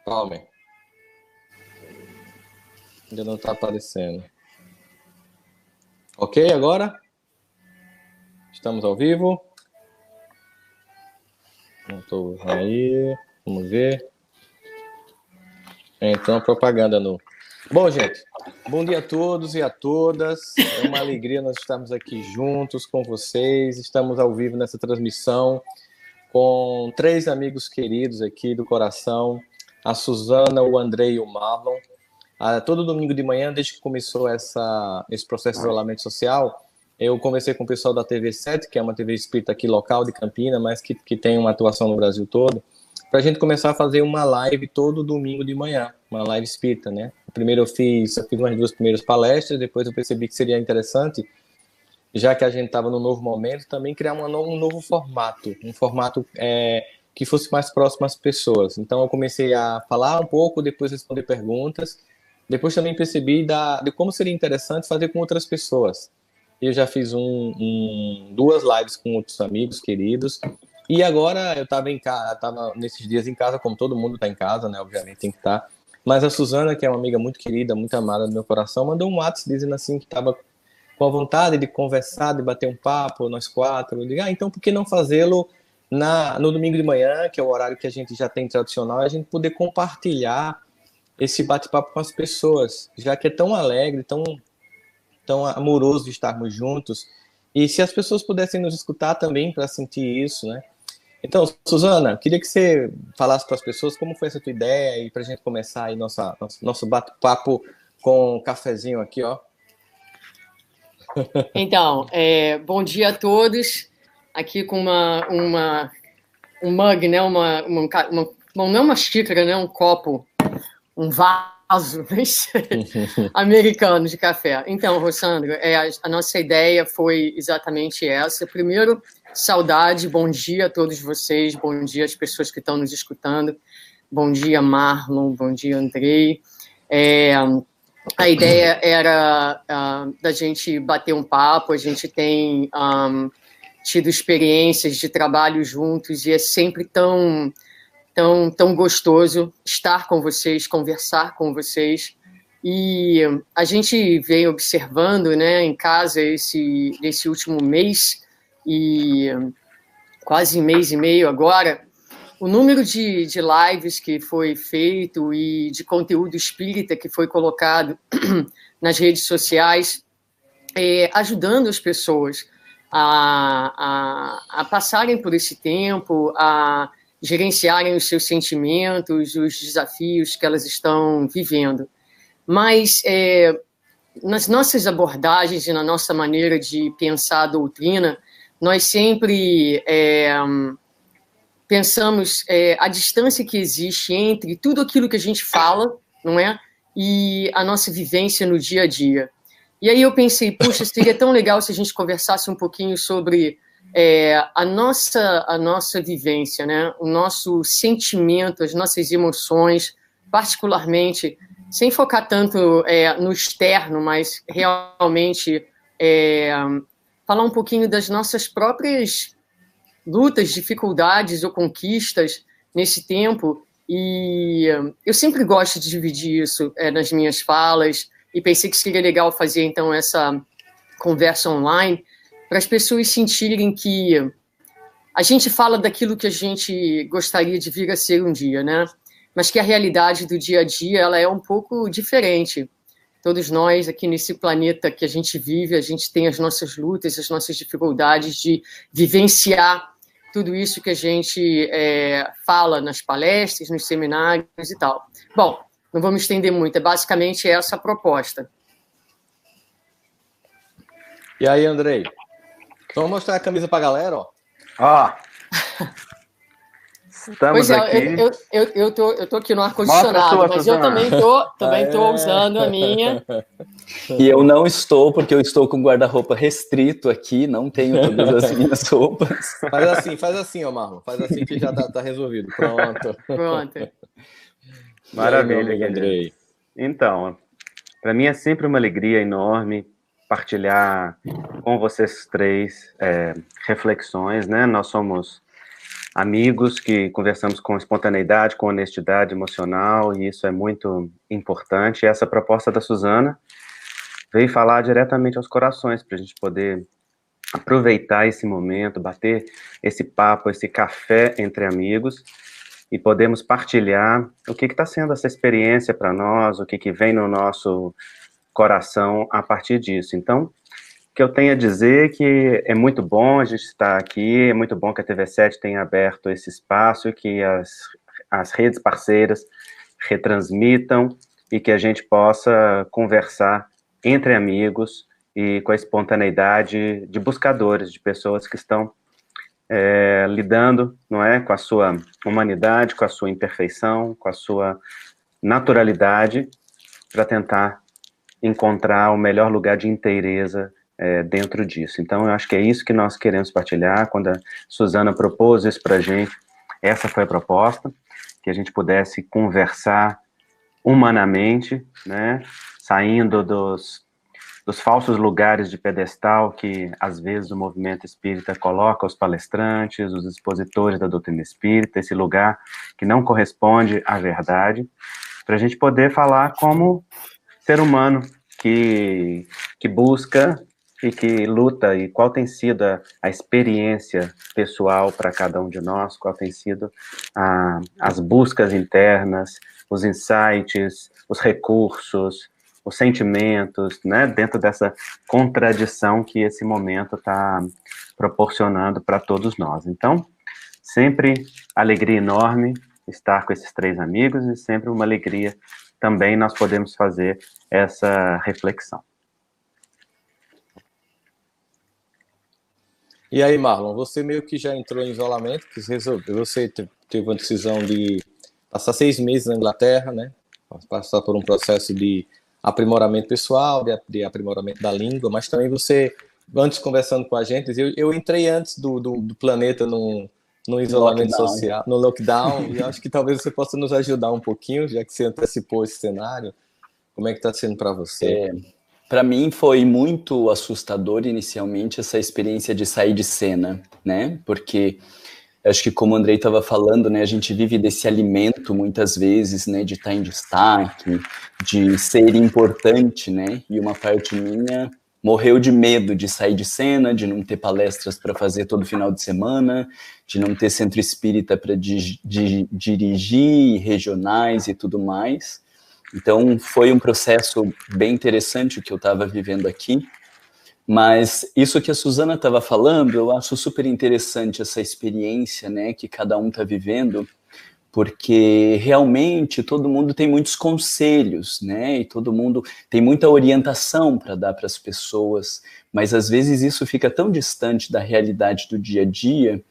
Palmer. Ainda não está aparecendo. Ok, agora? Estamos ao vivo. Não estou aí. Vamos ver. Então, propaganda no... Bom, gente, bom dia a todos e a todas. É uma alegria nós estarmos aqui juntos com vocês. Estamos ao vivo nessa transmissão com 3 amigos queridos aqui do coração, a Suzana, o Andrei e o Marlon. Todo domingo de manhã, desde que começou esse processo de isolamento social, eu conversei com o pessoal da TV 7, que é uma TV espírita aqui local de Campina, mas que tem uma atuação no Brasil todo, para a gente começar a fazer uma live todo domingo de manhã, uma live espírita, né? Primeiro eu fiz umas 2 primeiras palestras, depois eu percebi que seria interessante, já que a gente estava num novo momento, também criar um novo formato, um formato que fosse mais próximo às pessoas. Então eu comecei a falar um pouco, depois responder perguntas, depois também percebi de como seria interessante fazer com outras pessoas. Eu já fiz 2 lives com outros amigos queridos, e agora eu estava nesses dias em casa, como todo mundo está em casa, né? Obviamente tem que estar. Mas a Suzana, que é uma amiga muito querida, muito amada do meu coração, mandou um WhatsApp dizendo assim que estava com a vontade de conversar, de bater um papo, nós 4. Eu digo, então por que não fazê-lo no domingo de manhã, que é o horário que a gente já tem tradicional, e a gente poder compartilhar esse bate-papo com as pessoas, já que é tão alegre, tão amoroso de estarmos juntos. E se as pessoas pudessem nos escutar também para sentir isso, né? Então, Suzana, queria que você falasse para as pessoas como foi essa tua ideia e para a gente começar aí nosso bate-papo com um cafezinho aqui, ó. Então, bom dia a todos. Aqui com um mug, né? Não é uma xícara, né? Um copo, um vaso americano de café. Então, Rossandro, a nossa ideia foi exatamente essa. Primeiro, saudade, bom dia a todos vocês, bom dia às pessoas que estão nos escutando, bom dia, Marlon, bom dia, Andrei. A ideia era da gente bater um papo, a gente tem tido experiências de trabalho juntos e é sempre tão gostoso estar com vocês, conversar com vocês. E a gente vem observando, né, em casa esse último mês e quase mês e meio agora, o número de lives que foi feito e de conteúdo espírita que foi colocado nas redes sociais, ajudando as pessoas a passarem por esse tempo, a gerenciarem os seus sentimentos, os desafios que elas estão vivendo. Mas nas nossas abordagens e na nossa maneira de pensar a doutrina, nós sempre pensamos a distância que existe entre tudo aquilo que a gente fala, não é? E a nossa vivência no dia a dia. E aí eu pensei, puxa, seria tão legal se a gente conversasse um pouquinho sobre a nossa vivência, né? O nosso sentimento, as nossas emoções, particularmente, sem focar tanto no externo, mas realmente falar um pouquinho das nossas próprias lutas, dificuldades ou conquistas nesse tempo. E eu sempre gosto de dividir isso nas minhas falas, e pensei que seria legal fazer, então, essa conversa online, para as pessoas sentirem que a gente fala daquilo que a gente gostaria de vir a ser um dia, né? Mas que a realidade do dia a dia ela é um pouco diferente. Todos nós aqui nesse planeta que a gente vive, a gente tem as nossas lutas, as nossas dificuldades de vivenciar tudo isso que a gente fala nas palestras, nos seminários e tal. Bom, não vou me estender muito, é basicamente essa a proposta. E aí, Andrei? Vamos mostrar a camisa para a galera, ó. Estamos aqui. Eu tô aqui no ar-condicionado, mas eu também tô usando a minha. E eu não estou, porque eu estou com guarda-roupa restrito aqui, não tenho todas as minhas roupas. Faz assim, ó, Marlon. Faz assim que já tá resolvido. Pronto. Maravilha, aí, Andrei. Então, para mim é sempre uma alegria enorme partilhar com vocês 3 reflexões, né? Nós somos amigos que conversamos com espontaneidade, com honestidade emocional, e isso é muito importante. E essa proposta da Suzana veio falar diretamente aos corações, para a gente poder aproveitar esse momento, bater esse papo, esse café entre amigos, e podemos partilhar o que está sendo essa experiência para nós, o que vem no nosso coração a partir disso. Então, o que eu tenho a dizer é que é muito bom a gente estar aqui, é muito bom que a TV7 tenha aberto esse espaço, que as redes parceiras retransmitam e que a gente possa conversar entre amigos e com a espontaneidade de buscadores, de pessoas que estão lidando, não é, com a sua humanidade, com a sua imperfeição, com a sua naturalidade, para tentar encontrar o melhor lugar de inteireza dentro disso. Então, eu acho que é isso que nós queremos partilhar. Quando a Suzana propôs isso para a gente, essa foi a proposta, que a gente pudesse conversar humanamente, né, saindo dos falsos lugares de pedestal que, às vezes, o movimento espírita coloca os palestrantes, os expositores da doutrina espírita, esse lugar que não corresponde à verdade, para a gente poder falar como ser humano que busca e que luta, e qual tem sido a experiência pessoal para cada um de nós, qual tem sido as buscas internas, os insights, os recursos, os sentimentos, né, dentro dessa contradição que esse momento está proporcionando para todos nós. Então, sempre alegria enorme estar com esses 3 amigos e sempre uma alegria também nós podemos fazer essa reflexão. E aí, Marlon, você meio que já entrou em isolamento, que você teve uma decisão de passar 6 meses na Inglaterra, né? Passar por um processo de aprimoramento pessoal, de aprimoramento da língua, mas também você, antes conversando com a gente, eu entrei antes do planeta no isolamento social, no lockdown, e acho que talvez você possa nos ajudar um pouquinho, já que você antecipou esse cenário. Como é que está sendo para você? Para mim foi muito assustador inicialmente essa experiência de sair de cena, né? Porque acho que como o Andrei estava falando, né, a gente vive desse alimento muitas vezes, né, de estar em destaque, de ser importante, né? E uma parte minha morreu de medo de sair de cena, de não ter palestras para fazer todo final de semana, de não ter centro espírita para dirigir, regionais e tudo mais. Então, foi um processo bem interessante o que eu estava vivendo aqui, mas isso que a Suzana estava falando, eu acho super interessante essa experiência, né, que cada um está vivendo, porque realmente todo mundo tem muitos conselhos, né, e todo mundo tem muita orientação para dar para as pessoas, mas às vezes isso fica tão distante da realidade do dia a dia,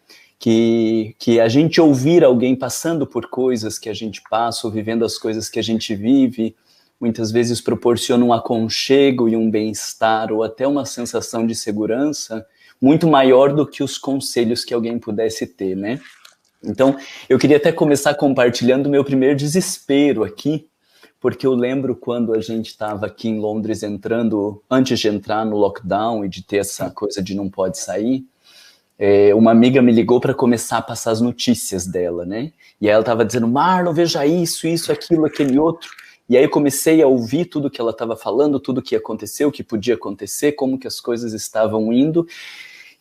que a gente ouvir alguém passando por coisas que a gente passa, ou vivendo as coisas que a gente vive, muitas vezes proporciona um aconchego e um bem-estar, ou até uma sensação de segurança, muito maior do que os conselhos que alguém pudesse ter, né? Então, eu queria até começar compartilhando o meu primeiro desespero aqui, porque eu lembro quando a gente estava aqui em Londres antes de entrar no lockdown e de ter essa coisa de não pode sair, uma amiga me ligou para começar a passar as notícias dela, né? E aí ela estava dizendo, Marlon, veja isso, aquilo, aquele outro. E aí eu comecei a ouvir tudo que ela estava falando, tudo que aconteceu, o que podia acontecer, como que as coisas estavam indo.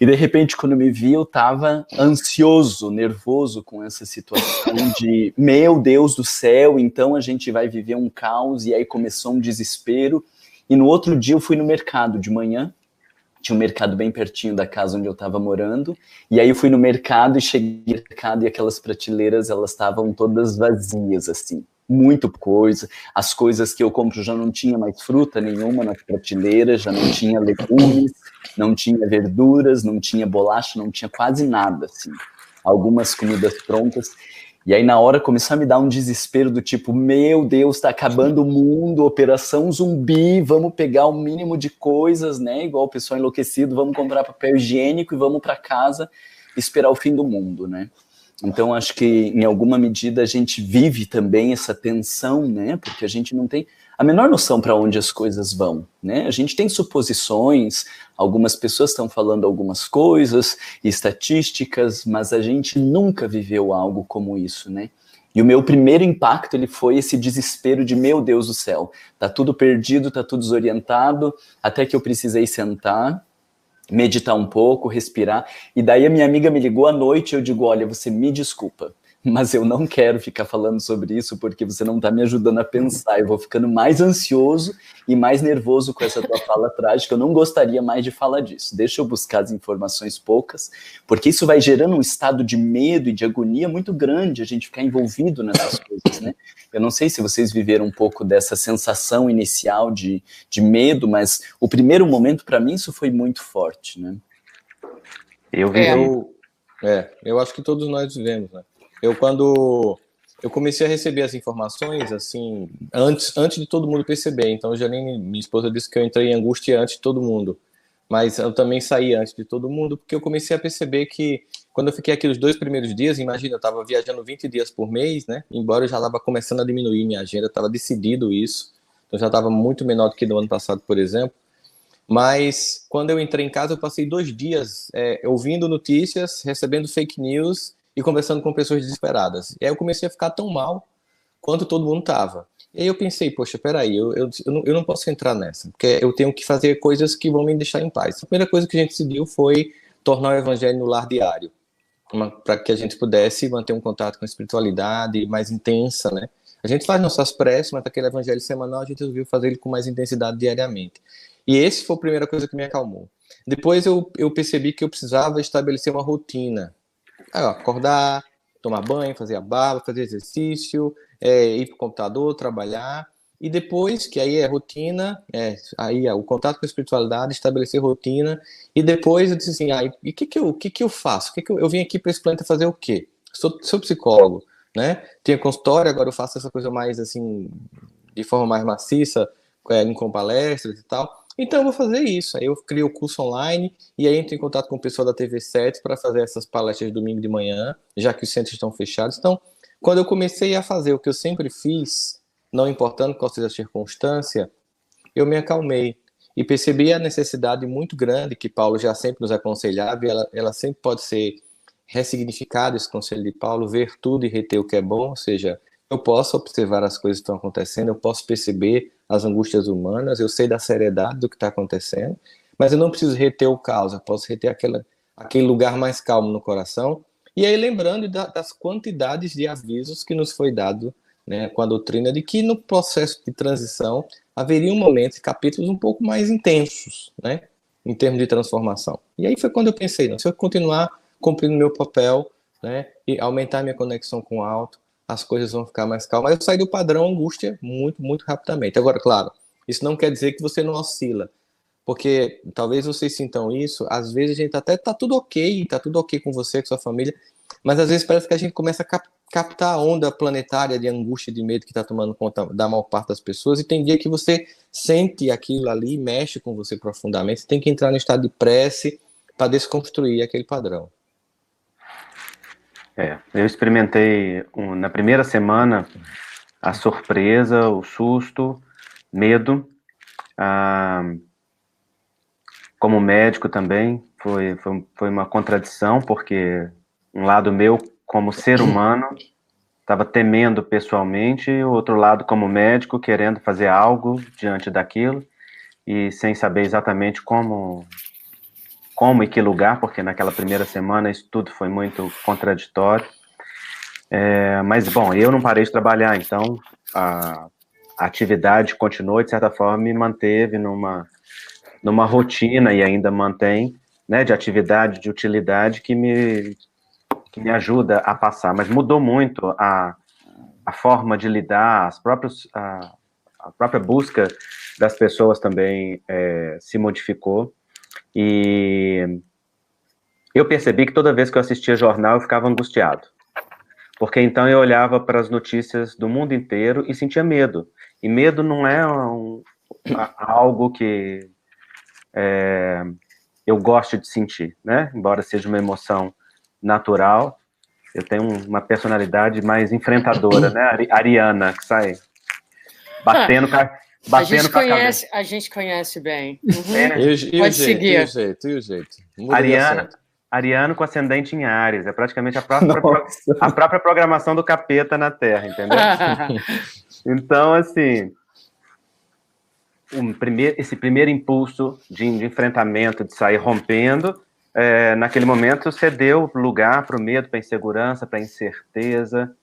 E de repente, quando eu me vi, eu estava ansioso, nervoso com essa situação de, meu Deus do céu, então a gente vai viver um caos. E aí começou um desespero. E no outro dia eu fui no mercado de manhã, tinha um mercado bem pertinho da casa onde eu estava morando, e aí eu fui no mercado e cheguei no mercado e aquelas prateleiras, elas estavam todas vazias, assim, muita coisa, as coisas que eu compro já não tinha mais fruta nenhuma nas prateleiras, já não tinha legumes, não tinha verduras, não tinha bolacha, não tinha quase nada, assim, algumas comidas prontas. E aí, na hora, começou a me dar um desespero do tipo, meu Deus, tá acabando o mundo, operação zumbi, vamos pegar o mínimo de coisas, né? Igual o pessoal enlouquecido, vamos comprar papel higiênico e vamos para casa esperar o fim do mundo, né? Então, acho que, em alguma medida, a gente vive também essa tensão, né? Porque a gente não tem a menor noção para onde as coisas vão, né? A gente tem suposições, algumas pessoas estão falando algumas coisas, estatísticas, mas a gente nunca viveu algo como isso, né? E o meu primeiro impacto, ele foi esse desespero de, meu Deus do céu, tá tudo perdido, tá tudo desorientado, até que eu precisei sentar, meditar um pouco, respirar, e daí a minha amiga me ligou à noite e eu digo, olha, você me desculpa, mas eu não quero ficar falando sobre isso porque você não está me ajudando a pensar, eu vou ficando mais ansioso e mais nervoso com essa tua fala trágica, eu não gostaria mais de falar disso, deixa eu buscar as informações poucas, porque isso vai gerando um estado de medo e de agonia muito grande, a gente ficar envolvido nessas coisas, né? Eu não sei se vocês viveram um pouco dessa sensação inicial de medo, mas o primeiro momento, para mim, isso foi muito forte, né? Eu acho que todos nós vivemos, né? Quando eu comecei a receber as informações, assim, antes de todo mundo perceber, então Janine, minha esposa, disse que eu entrei em angústia antes de todo mundo, mas eu também saí antes de todo mundo, porque eu comecei a perceber que, quando eu fiquei aqui os 2 primeiros dias, imagina, eu estava viajando 20 dias por mês, né, embora eu já estava começando a diminuir minha agenda, estava decidido isso, então já estava muito menor do que no ano passado, por exemplo, mas quando eu entrei em casa, eu passei 2 dias ouvindo notícias, recebendo fake news e conversando com pessoas desesperadas. E aí eu comecei a ficar tão mal quanto todo mundo estava. E aí eu pensei, poxa, peraí, eu não posso entrar nessa, porque eu tenho que fazer coisas que vão me deixar em paz. A primeira coisa que a gente decidiu foi tornar o evangelho no lar diário, para que a gente pudesse manter um contato com a espiritualidade mais intensa, né? A gente faz nossas preces, mas aquele evangelho semanal a gente resolveu fazer ele com mais intensidade diariamente. E esse foi a primeira coisa que me acalmou. Depois eu percebi que eu precisava estabelecer uma rotina. Aí, acordar, tomar banho, fazer a barba, fazer exercício, ir para o computador, trabalhar. E depois, que aí é rotina, o contato com a espiritualidade, estabelecer rotina. E depois eu disse assim, e o que eu faço? Eu vim aqui para esse planeta fazer o quê? Sou psicólogo, né? Tinha consultório, agora eu faço essa coisa mais assim, de forma mais maciça, com palestras e tal. Então eu vou fazer isso. Aí eu crio o curso online e aí entro em contato com o pessoal da TV7 para fazer essas palestras de domingo de manhã, já que os centros estão fechados. Então, quando eu comecei a fazer o que eu sempre fiz, não importando qual seja a circunstância, eu me acalmei e percebi a necessidade muito grande que Paulo já sempre nos aconselhava, e ela sempre pode ser ressignificada, esse conselho de Paulo, ver tudo e reter o que é bom, ou seja, eu posso observar as coisas que estão acontecendo, eu posso perceber as angústias humanas, eu sei da seriedade do que está acontecendo, mas eu não preciso reter o caos, eu posso reter aquele lugar mais calmo no coração. E aí lembrando das quantidades de avisos que nos foi dado, né, com a doutrina de que no processo de transição haveria momentos e capítulos um pouco mais intensos, né, em termos de transformação. E aí foi quando eu pensei, não, se eu continuar cumprindo meu papel, né, e aumentar minha conexão com o alto, as coisas vão ficar mais calmas. Eu saí do padrão angústia muito, muito rapidamente. Agora, claro, isso não quer dizer que você não oscila, porque talvez vocês sintam isso, às vezes a gente até tá tudo ok com você, com sua família, mas às vezes parece que a gente começa a captar a onda planetária de angústia e de medo que está tomando conta da maior parte das pessoas, e tem dia que você sente aquilo ali, mexe com você profundamente, você tem que entrar no estado de prece para desconstruir aquele padrão. Eu experimentei na primeira semana a surpresa, o susto, medo. Como médico também, foi uma contradição, porque um lado meu, como ser humano, estava temendo pessoalmente, e o outro lado, como médico, querendo fazer algo diante daquilo, e sem saber exatamente como e que lugar, porque naquela primeira semana isso tudo foi muito contraditório. Mas, bom, eu não parei de trabalhar, então a atividade continuou, de certa forma, me manteve numa rotina, e ainda mantém, né, de atividade, de utilidade, que me ajuda a passar. Mas mudou muito a forma de lidar, a própria busca das pessoas também se modificou. E eu percebi que toda vez que eu assistia jornal, eu ficava angustiado. Porque então eu olhava para as notícias do mundo inteiro e sentia medo. E medo não é algo que eu gosto de sentir, né? Embora seja uma emoção natural, Eu tenho uma personalidade mais enfrentadora, né? Ariana, que sai batendo com a cabeça. A gente conhece bem. Pode seguir. E o jeito? Ariano com ascendente em Áries. É praticamente a própria programação do capeta na Terra, entendeu? Então, assim, esse primeiro impulso de enfrentamento, de sair rompendo, naquele momento cedeu lugar para o medo, para a insegurança, para a incerteza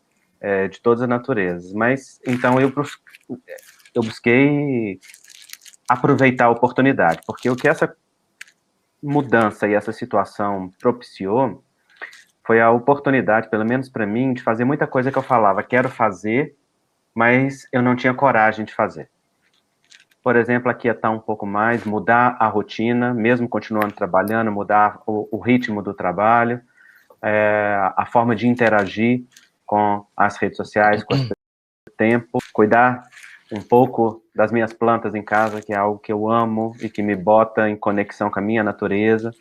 de todas as naturezas. Mas, então, eu busquei aproveitar a oportunidade, porque o que essa mudança e essa situação propiciou foi a oportunidade, pelo menos para mim, de fazer muita coisa que eu falava, quero fazer, mas eu não tinha coragem de fazer. Por exemplo, aquietar um pouco mais, mudar a rotina, mesmo continuando trabalhando, mudar o ritmo do trabalho, a forma de interagir com as redes sociais, com o tempo, cuidar um pouco das minhas plantas em casa, que é algo que eu amo e que me bota em conexão com a minha natureza.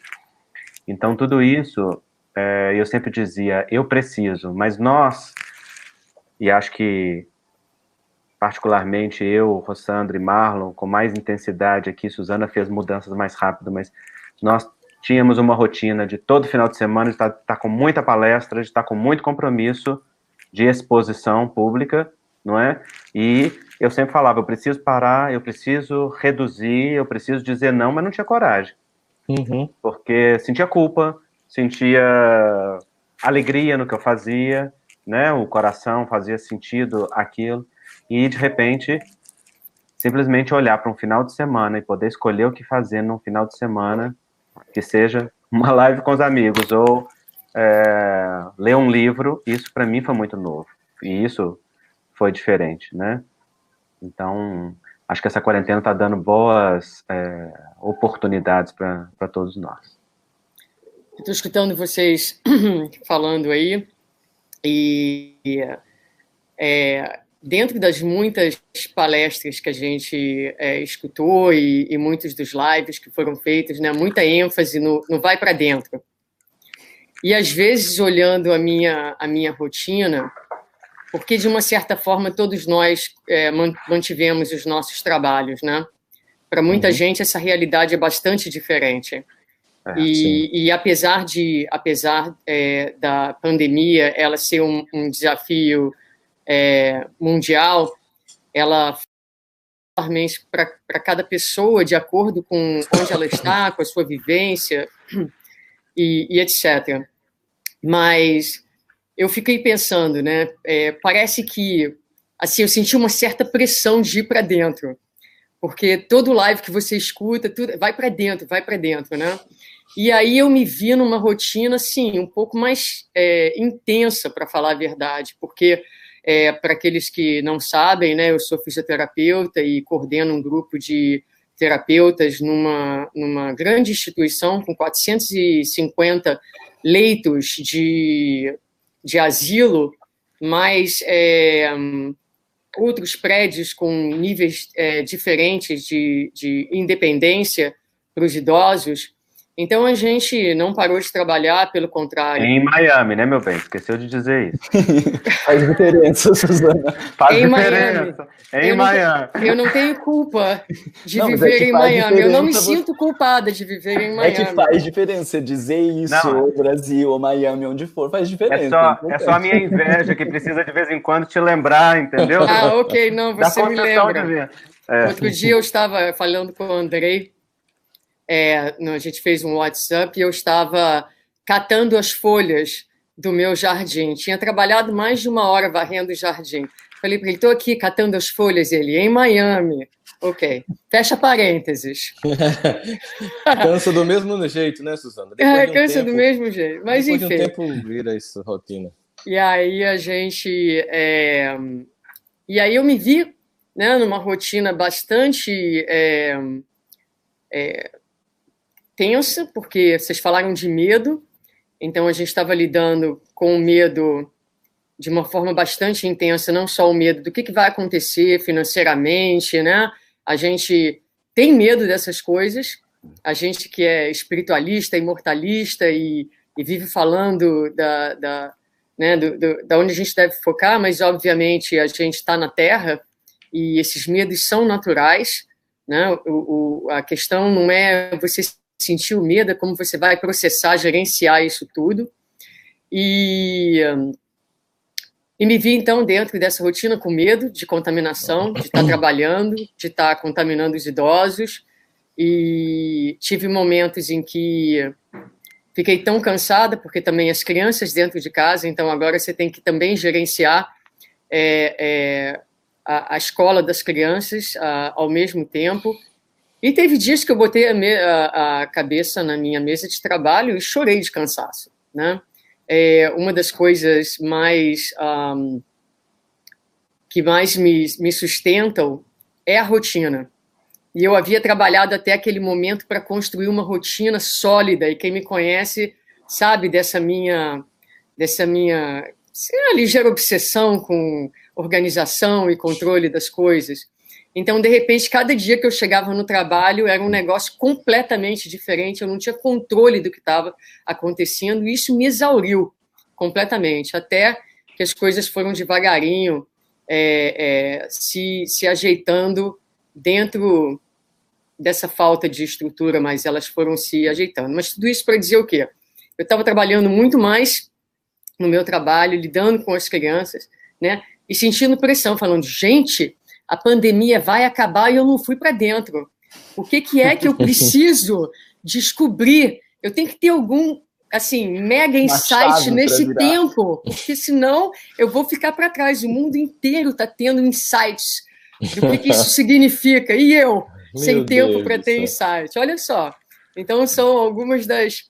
Então, tudo isso, eu sempre dizia, eu preciso, mas nós, e acho que particularmente eu, Rossandra e Marlon, com mais intensidade aqui, Suzana fez mudanças mais rápido, mas nós tínhamos uma rotina de todo final de semana, de estar com muita palestra, de estar com muito compromisso de exposição pública, não é? E eu sempre falava, eu preciso parar, eu preciso reduzir, eu preciso dizer não, mas não tinha coragem. Porque sentia culpa, sentia alegria no que eu fazia, né? O coração fazia sentido aquilo, e de repente, simplesmente olhar para um final de semana e poder escolher o que fazer num final de semana, que seja uma live com os amigos, ou ler um livro, isso para mim foi muito novo, e isso foi diferente, né? Então, acho que essa quarentena está dando boas oportunidades para todos nós. Estou escutando vocês falando aí, e dentro das muitas palestras que a gente escutou e muitos dos lives que foram feitos, né, muita ênfase no vai para dentro. E, às vezes, olhando a minha rotina, porque, de uma certa forma, todos nós mantivemos os nossos trabalhos, né? Para muita gente, essa realidade é bastante diferente. E apesar da pandemia ela ser um desafio mundial, ela para cada pessoa, de acordo com onde ela está, com a sua vivência e etc. Mas eu fiquei pensando, né? Parece que assim, eu senti uma certa pressão de ir para dentro, porque todo live que você escuta, tudo vai para dentro, né? E aí eu me vi numa rotina assim, um pouco mais intensa, para falar a verdade, porque para aqueles que não sabem, né, eu sou fisioterapeuta e coordeno um grupo de terapeutas numa grande instituição com 450 leitos de asilo, mais outros prédios com níveis diferentes de independência para os idosos. Então, a gente não parou de trabalhar, pelo contrário. Em Miami, né, meu bem? Esqueceu de dizer isso. Faz diferença, Suzana. Faz diferença. Em Miami. Eu não tenho culpa de viver em Miami. Eu não me sinto culpada de viver em Miami. É que faz diferença dizer isso, ou Brasil, ou Miami, onde for, faz diferença. É só a minha inveja que precisa, de vez em quando, te lembrar, entendeu? Ah, ok. Não, você me lembra. Outro dia eu estava falando com o Andrei, a gente fez um WhatsApp e eu estava catando as folhas do meu jardim. Tinha trabalhado mais de 1 hora varrendo o jardim. Falei para ele, estou aqui catando as folhas. Ele, em Miami. Ok, fecha parênteses. Cansa do mesmo jeito, né, Suzana? Cansa do mesmo jeito, mas enfim. Depois de um tempo vira isso, rotina. E aí a gente... E aí eu me vi, né, numa rotina bastante... tensa, porque vocês falaram de medo, então a gente estava lidando com o medo de uma forma bastante intensa, não só o medo do que vai acontecer financeiramente, né? A gente tem medo dessas coisas, a gente que é espiritualista, imortalista e vive falando né, da onde a gente deve focar, mas, obviamente, a gente está na Terra e esses medos são naturais, né? A questão não é você sentir o medo, é como você vai processar, gerenciar isso tudo. E me vi, então, dentro dessa rotina com medo de contaminação, de estar trabalhando, de estar contaminando os idosos, e tive momentos em que fiquei tão cansada, porque também as crianças dentro de casa, então agora você tem que também gerenciar a escola das crianças ao mesmo tempo. E teve dias que eu botei a cabeça na minha mesa de trabalho e chorei de cansaço, né? Uma das coisas que mais me sustentam é a rotina. E eu havia trabalhado até aquele momento para construir uma rotina sólida, e quem me conhece sabe dessa minha ligeira obsessão com organização e controle das coisas. Então, de repente, cada dia que eu chegava no trabalho era um negócio completamente diferente, eu não tinha controle do que estava acontecendo, e isso me exauriu completamente, até que as coisas foram devagarinho se ajeitando dentro dessa falta de estrutura, mas elas foram se ajeitando. Mas tudo isso para dizer o quê? Eu estava trabalhando muito mais no meu trabalho, lidando com as crianças, né? E sentindo pressão, falando, gente, a pandemia vai acabar e eu não fui para dentro. O que é que eu preciso descobrir? Eu tenho que ter algum, assim, mega insight nesse tempo, porque senão eu vou ficar para trás. O mundo inteiro está tendo insights do que isso significa. E eu, sem tempo para ter insight. Olha só. Então, são algumas das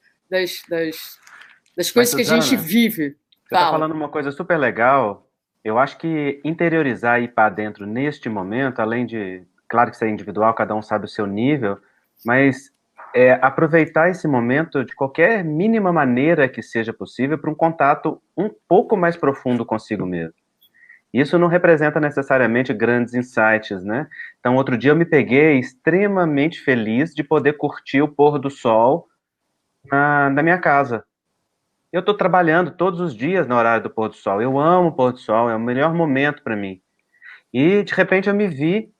coisas que a gente vive. Você está falando uma coisa super legal. Eu acho que interiorizar e ir para dentro neste momento, além de, claro que isso é individual, cada um sabe o seu nível, mas aproveitar esse momento de qualquer mínima maneira que seja possível para um contato um pouco mais profundo consigo mesmo. Isso não representa necessariamente grandes insights, né? Então, outro dia eu me peguei extremamente feliz de poder curtir o pôr do sol na minha casa. Eu estou trabalhando todos os dias no horário do pôr do sol. Eu amo o pôr do sol, é o melhor momento para mim. E, de repente, eu me vi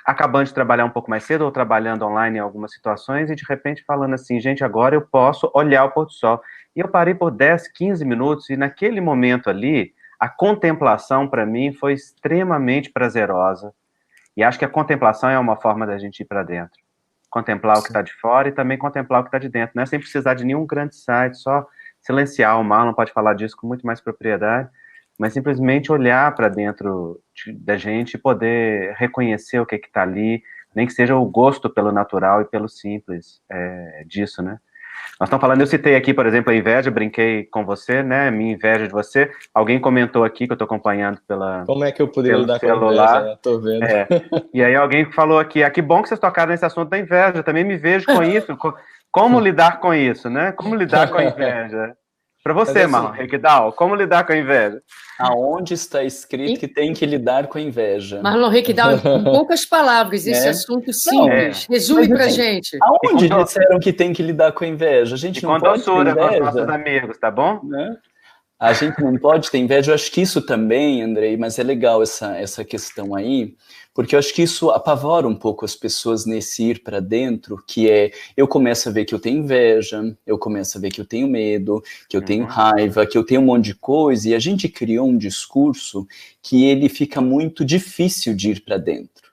acabando de trabalhar um pouco mais cedo, ou trabalhando online em algumas situações, e, de repente, falando assim, gente, agora eu posso olhar o pôr do sol. E eu parei por 10, 15 minutos, e naquele momento ali, a contemplação, para mim, foi extremamente prazerosa. E acho que a contemplação é uma forma da gente ir para dentro. Contemplar o que está de fora e também contemplar o que está de dentro. Não é sem precisar de nenhum grande site, só silenciar. O Marlon pode falar disso com muito mais propriedade, mas simplesmente olhar para dentro da gente e poder reconhecer o que está ali, nem que seja o gosto pelo natural e pelo simples disso, né? Nós estamos falando, eu citei aqui, por exemplo, a inveja, brinquei com você, né, minha inveja de você. Alguém comentou aqui, que eu estou acompanhando Como é que eu poderia lidar com a inveja? Estou vendo. E aí alguém falou aqui, que bom que vocês tocaram nesse assunto da inveja, também me vejo com isso. Como lidar com isso, né? Como lidar com a inveja? Para você, Marlon Requidal, como lidar com a inveja? Aonde está escrito que tem que lidar com a inveja? Marlon Requidal, em poucas palavras, esse assunto simples. Resume pra gente. Aonde disseram que tem que lidar com a inveja? A gente não pode ter inveja. Com os nossos amigos, tá bom? Né? A gente não pode ter inveja. Eu acho que isso também, Andrei, mas é legal essa questão aí, porque eu acho que isso apavora um pouco as pessoas nesse ir para dentro, que eu começo a ver que eu tenho inveja, eu começo a ver que eu tenho medo, que eu tenho raiva, que eu tenho um monte de coisa, e a gente criou um discurso que ele fica muito difícil de ir para dentro.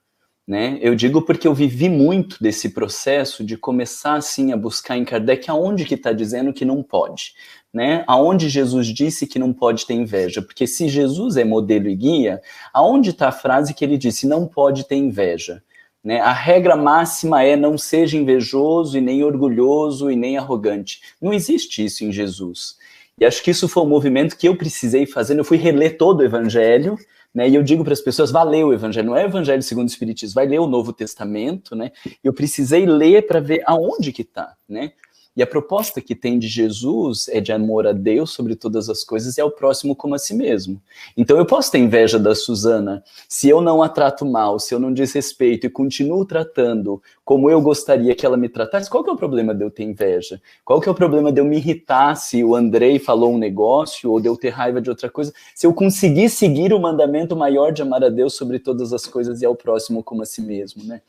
Né? Eu digo porque eu vivi muito desse processo de começar assim a buscar em Kardec aonde que está dizendo que não pode, né? Aonde Jesus disse que não pode ter inveja, porque se Jesus é modelo e guia, aonde está a frase que ele disse não pode ter inveja, né? A regra máxima é não seja invejoso e nem orgulhoso e nem arrogante. Não existe isso em Jesus. E acho que isso foi um movimento que eu precisei fazer. Eu fui reler todo o Evangelho, né, e eu digo para as pessoas, vai ler o Evangelho, não é o Evangelho segundo o Espiritismo, vai ler o Novo Testamento, né? Eu precisei ler para ver aonde que está, né? E a proposta que tem de Jesus é de amor a Deus sobre todas as coisas e ao próximo como a si mesmo. Então eu posso ter inveja da Suzana se eu não a trato mal, se eu não desrespeito e continuo tratando como eu gostaria que ela me tratasse. Qual que é o problema de eu ter inveja? Qual que é o problema de eu me irritar se o Andrei falou um negócio ou de eu ter raiva de outra coisa? Se eu conseguir seguir o mandamento maior de amar a Deus sobre todas as coisas e ao próximo como a si mesmo, né?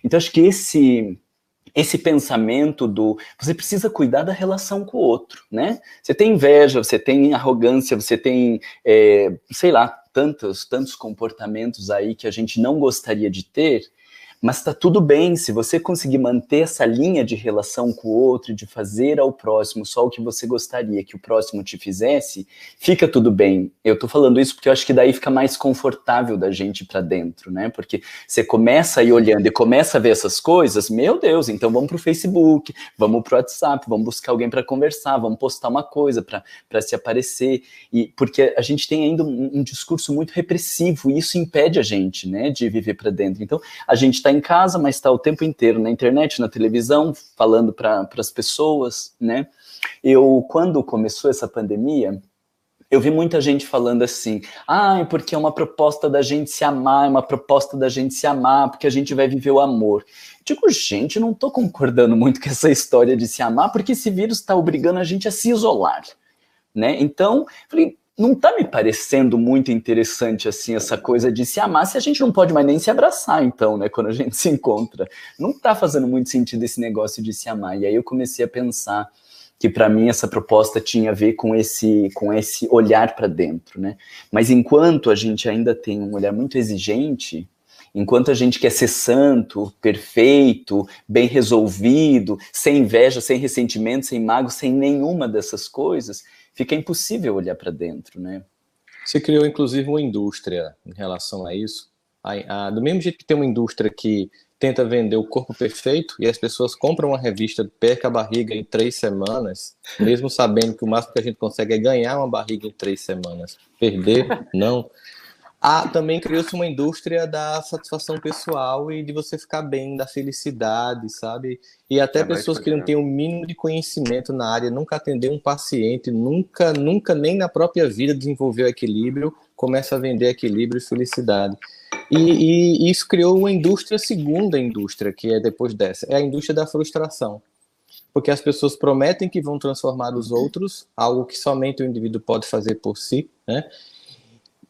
Então acho que esse pensamento você precisa cuidar da relação com o outro, né? Você tem inveja, você tem arrogância, você tem, sei lá, tantos comportamentos aí que a gente não gostaria de ter, mas tá tudo bem, se você conseguir manter essa linha de relação com o outro, de fazer ao próximo só o que você gostaria que o próximo te fizesse, fica tudo bem. Eu tô falando isso porque eu acho que daí fica mais confortável da gente ir pra dentro, né? Porque você começa a ir olhando e começa a ver essas coisas, meu Deus, então vamos pro Facebook, vamos pro WhatsApp, vamos buscar alguém para conversar, vamos postar uma coisa para se aparecer, e porque a gente tem ainda um discurso muito repressivo e isso impede a gente, né, de viver para dentro. Então, a gente está em casa, mas está o tempo inteiro na internet, na televisão, falando para as pessoas, né? Quando começou essa pandemia, eu vi muita gente falando assim, porque é uma proposta da gente se amar, é uma proposta da gente se amar, porque a gente vai viver o amor. Eu digo, gente, não estou concordando muito com essa história de se amar, porque esse vírus está obrigando a gente a se isolar, né? Então, falei, não tá me parecendo muito interessante, assim, essa coisa de se amar, se a gente não pode mais nem se abraçar, então, né, quando a gente se encontra. Não tá fazendo muito sentido esse negócio de se amar. E aí eu comecei a pensar que, para mim, essa proposta tinha a ver com esse olhar para dentro, né? Mas enquanto a gente ainda tem um olhar muito exigente, enquanto a gente quer ser santo, perfeito, bem resolvido, sem inveja, sem ressentimento, sem mágoa, sem nenhuma dessas coisas, fica impossível olhar para dentro, né? Você criou, inclusive, uma indústria em relação a isso. Do mesmo jeito que tem uma indústria que tenta vender o corpo perfeito e as pessoas compram uma revista Perca a Barriga em 3 semanas, mesmo sabendo que o máximo que a gente consegue é ganhar uma barriga em 3 semanas. Perder, não. Também criou-se uma indústria da satisfação pessoal e de você ficar bem, da felicidade, sabe? E até pessoas que não têm o mínimo de conhecimento na área, nunca atendeu um paciente, nunca nem na própria vida desenvolveu equilíbrio, começa a vender equilíbrio e felicidade. E isso criou uma indústria, segunda indústria, que é depois dessa, é a indústria da frustração. Porque as pessoas prometem que vão transformar os outros, algo que somente o indivíduo pode fazer por si, né?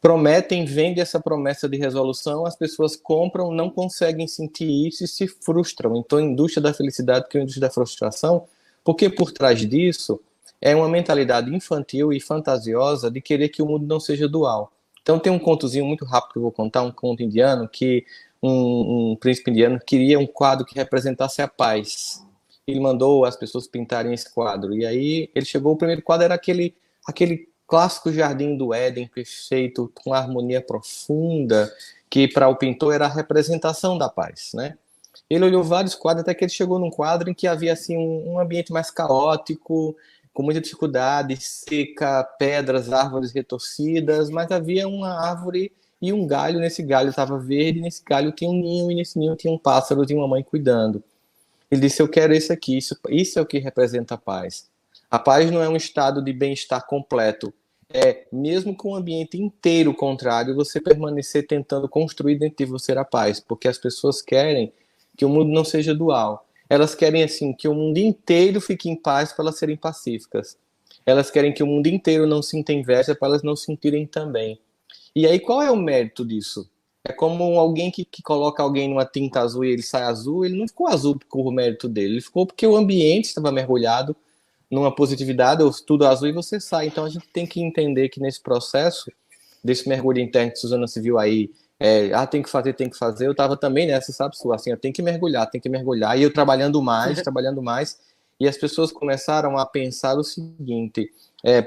Prometem, vendem essa promessa de resolução, as pessoas compram, não conseguem sentir isso e se frustram. Então, a indústria da felicidade que é a indústria da frustração, porque por trás disso é uma mentalidade infantil e fantasiosa de querer que o mundo não seja dual. Então, tem um contozinho muito rápido que eu vou contar, um conto indiano, que um príncipe indiano queria um quadro que representasse a paz. Ele mandou as pessoas pintarem esse quadro. E aí, ele chegou, o primeiro quadro era aquele clássico jardim do Éden, perfeito, com harmonia profunda, que para o pintor era a representação da paz, né? Ele olhou vários quadros, até que ele chegou num quadro em que havia assim um ambiente mais caótico, com muita dificuldade, seca, pedras, árvores retorcidas, mas havia uma árvore e um galho, nesse galho estava verde, nesse galho tinha um ninho, e nesse ninho tinha um pássaro, tinha uma mãe cuidando. Ele disse, eu quero esse aqui, isso é o que representa a paz. A paz não é um estado de bem-estar completo. É, mesmo com o ambiente inteiro contrário, você permanecer tentando construir dentro de você a paz, porque as pessoas querem que o mundo não seja dual. Elas querem, assim, que o mundo inteiro fique em paz para elas serem pacíficas. Elas querem que o mundo inteiro não sinta inveja para elas não sentirem também. E aí, qual é o mérito disso? É como alguém que coloca alguém numa tinta azul e ele sai azul, ele não ficou azul por mérito dele, ele ficou porque o ambiente estava mergulhado numa positividade, ou tudo azul e você sai. Então a gente tem que entender que nesse processo, desse mergulho interno que Suzana se viu aí, tem que fazer, eu estava também nessa, sabe, Su, assim, eu tenho que mergulhar, e eu trabalhando mais, e as pessoas começaram a pensar o seguinte,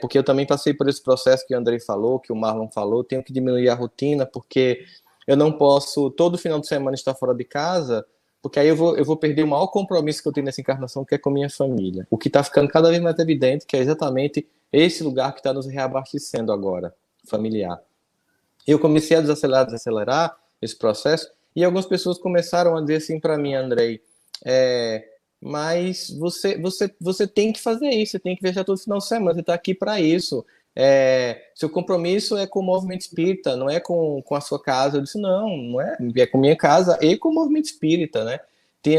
porque eu também passei por esse processo que o Andrei falou, que o Marlon falou, tenho que diminuir a rotina, porque eu não posso, todo final de semana, estar fora de casa, porque aí eu vou perder o maior compromisso que eu tenho nessa encarnação, que é com a minha família. O que está ficando cada vez mais evidente, que é exatamente esse lugar que está nos reabastecendo agora, familiar. Eu comecei a desacelerar esse processo, e algumas pessoas começaram a dizer assim para mim, Andrei, mas você tem que fazer isso, você tem que viajar todo final de semana, você está aqui para isso. Seu compromisso é com o movimento espírita, não é com a sua casa. Eu disse, não é com minha casa e com o movimento espírita, né? Tem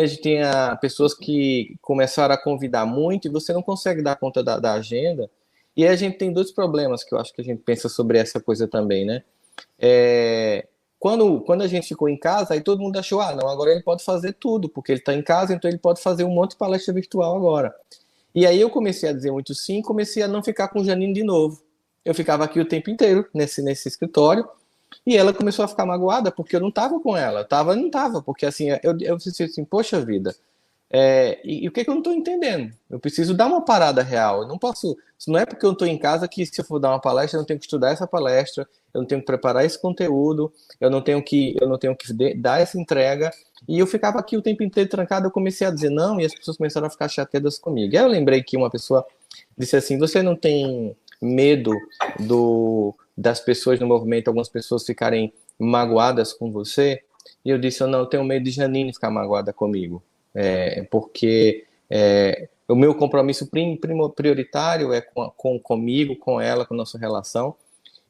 pessoas que começaram a convidar muito e você não consegue dar conta da agenda. E aí a gente tem dois problemas que eu acho que a gente pensa sobre essa coisa também, né? Quando a gente ficou em casa, aí todo mundo achou, não, agora ele pode fazer tudo, porque ele está em casa, então ele pode fazer um monte de palestra virtual agora. E aí eu comecei a dizer muito sim, comecei a não ficar com Janine de novo. Eu ficava aqui o tempo inteiro, nesse escritório, e ela começou a ficar magoada, porque eu não estava com ela. Não estava, porque assim, eu disse assim, poxa vida, e o que eu não estou entendendo? Eu preciso dar uma parada real. Eu não posso. Não é porque eu estou em casa que, se eu for dar uma palestra, eu não tenho que estudar essa palestra, eu não tenho que preparar esse conteúdo, eu não tenho que dar essa entrega. E eu ficava aqui o tempo inteiro trancado. Eu comecei a dizer não, e as pessoas começaram a ficar chateadas comigo. E aí eu lembrei que uma pessoa disse assim: você não tem medo das pessoas no movimento, algumas pessoas ficarem magoadas com você? E eu disse: eu tenho medo de Janine ficar magoada comigo. Porque o meu compromisso prioritário é comigo, com ela, com a nossa relação,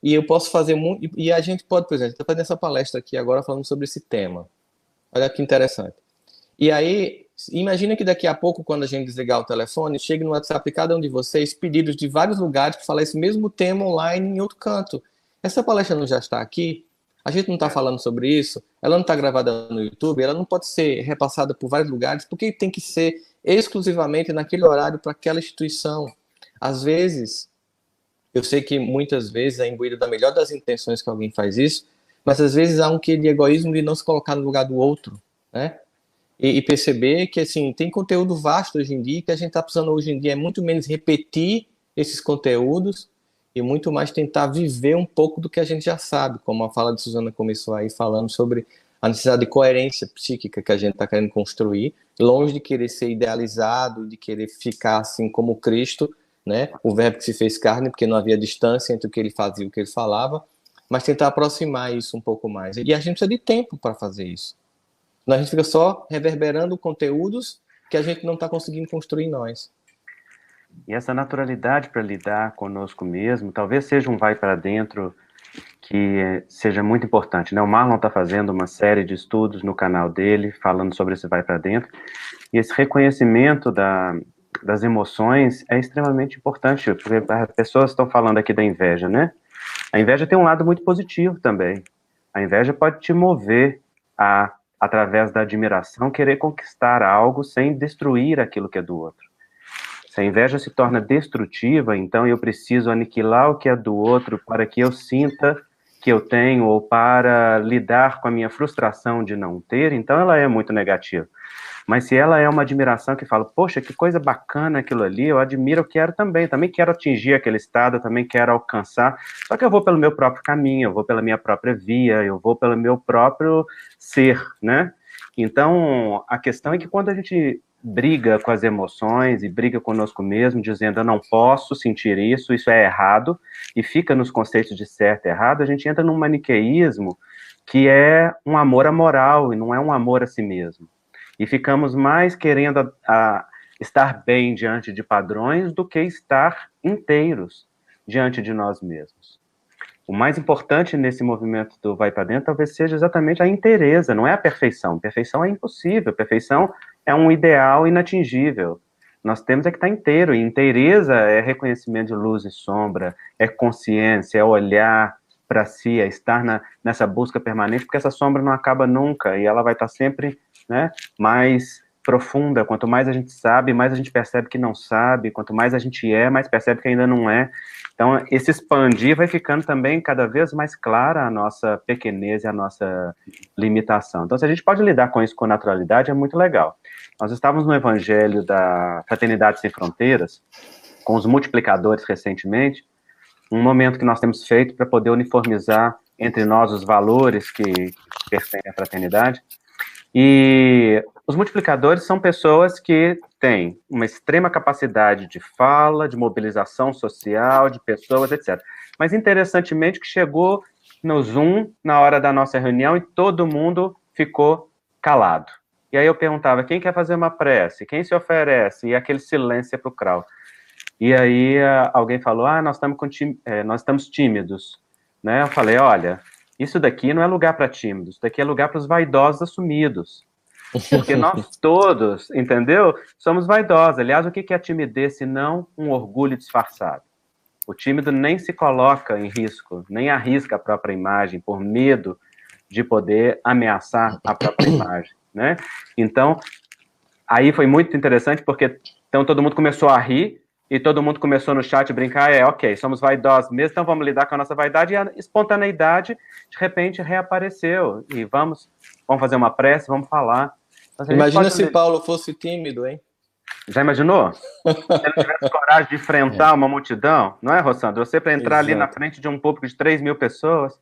e eu posso fazer muito, e a gente pode, por exemplo, estou fazendo essa palestra aqui agora falando sobre esse tema, olha que interessante, e aí, imagina que daqui a pouco, quando a gente desligar o telefone, chegue no WhatsApp de cada um de vocês, pedidos de vários lugares para falar esse mesmo tema online em outro canto. Essa palestra não já está aqui? A gente não está falando sobre isso, ela não está gravada no YouTube, ela não pode ser repassada por vários lugares, porque tem que ser exclusivamente naquele horário para aquela instituição. Às vezes, eu sei que muitas vezes é imbuído da melhor das intenções que alguém faz isso, mas às vezes há um quê de egoísmo de não se colocar no lugar do outro, né? E perceber que, assim, tem conteúdo vasto hoje em dia, que a gente está precisando hoje em dia é muito menos repetir esses conteúdos e muito mais tentar viver um pouco do que a gente já sabe, como a fala de Suzana começou aí falando sobre a necessidade de coerência psíquica que a gente está querendo construir, longe de querer ser idealizado, de querer ficar assim como Cristo, né? O verbo que se fez carne, porque não havia distância entre o que ele fazia e o que ele falava, mas tentar aproximar isso um pouco mais. E a gente precisa de tempo para fazer isso. A gente fica só reverberando conteúdos que a gente não está conseguindo construir em nós. E essa naturalidade para lidar conosco mesmo, talvez seja um vai para dentro que seja muito importante, né? O Marlon está fazendo uma série de estudos no canal dele, falando sobre esse vai para dentro, e esse reconhecimento das emoções é extremamente importante, porque as pessoas estão falando aqui da inveja, né? A inveja tem um lado muito positivo também. A inveja pode te mover a, através da admiração, querer conquistar algo sem destruir aquilo que é do outro. Se a inveja se torna destrutiva, então eu preciso aniquilar o que é do outro para que eu sinta que eu tenho, ou para lidar com a minha frustração de não ter, então ela é muito negativa. Mas se ela é uma admiração que fala, poxa, que coisa bacana aquilo ali, eu admiro, eu quero também quero atingir aquele estado, eu também quero alcançar, só que eu vou pelo meu próprio caminho, eu vou pela minha própria via, eu vou pelo meu próprio ser, né? Então, a questão é que quando a gente briga com as emoções e briga conosco mesmo, dizendo eu não posso sentir isso é errado, e fica nos conceitos de certo e errado, a gente entra num maniqueísmo que é um amor amoral e não é um amor a si mesmo. E ficamos mais querendo estar bem diante de padrões do que estar inteiros diante de nós mesmos. O mais importante nesse movimento do Vai para Dentro talvez seja exatamente a inteireza, não é a perfeição. Perfeição é impossível, perfeição é um ideal inatingível. Nós temos que estar inteiro, e inteireza é reconhecimento de luz e sombra, é consciência, é olhar para si, é estar nessa busca permanente, porque essa sombra não acaba nunca, e ela vai estar sempre, né, mais profunda. Quanto mais a gente sabe, mais a gente percebe que não sabe, quanto mais a gente mais percebe que ainda não é. Então, esse expandir vai ficando também cada vez mais clara a nossa pequenez e a nossa limitação. Então, se a gente pode lidar com isso com naturalidade, é muito legal. Nós estávamos no Evangelho da Fraternidade Sem Fronteiras, com os multiplicadores recentemente, um momento que nós temos feito para poder uniformizar entre nós os valores que pertencem à fraternidade. E os multiplicadores são pessoas que têm uma extrema capacidade de fala, de mobilização social, de pessoas, etc. Mas, interessantemente, que chegou no Zoom, na hora da nossa reunião, e todo mundo ficou calado. E aí eu perguntava, quem quer fazer uma prece? Quem se oferece? E aquele silêncio para o crowd. E aí alguém falou, nós estamos tímidos. Né? Eu falei, olha, isso daqui não é lugar para tímidos, isso daqui é lugar para os vaidosos assumidos. Porque nós todos, entendeu? Somos vaidosos. Aliás, o que é a timidez se não um orgulho disfarçado? O tímido nem se coloca em risco, nem arrisca a própria imagem por medo de poder ameaçar a própria imagem, né? Então, aí foi muito interessante porque então todo mundo começou a rir e todo mundo começou no chat a brincar, ok, somos vaidosos mesmo, então vamos lidar com a nossa vaidade, e a espontaneidade de repente reapareceu, e vamos fazer uma prece, vamos falar. Então, imagina se Paulo fosse tímido, hein? Já imaginou? Se ele tivesse coragem de enfrentar uma multidão, não é, Rossandro? Você para entrar ali na frente de um público de 3 mil pessoas,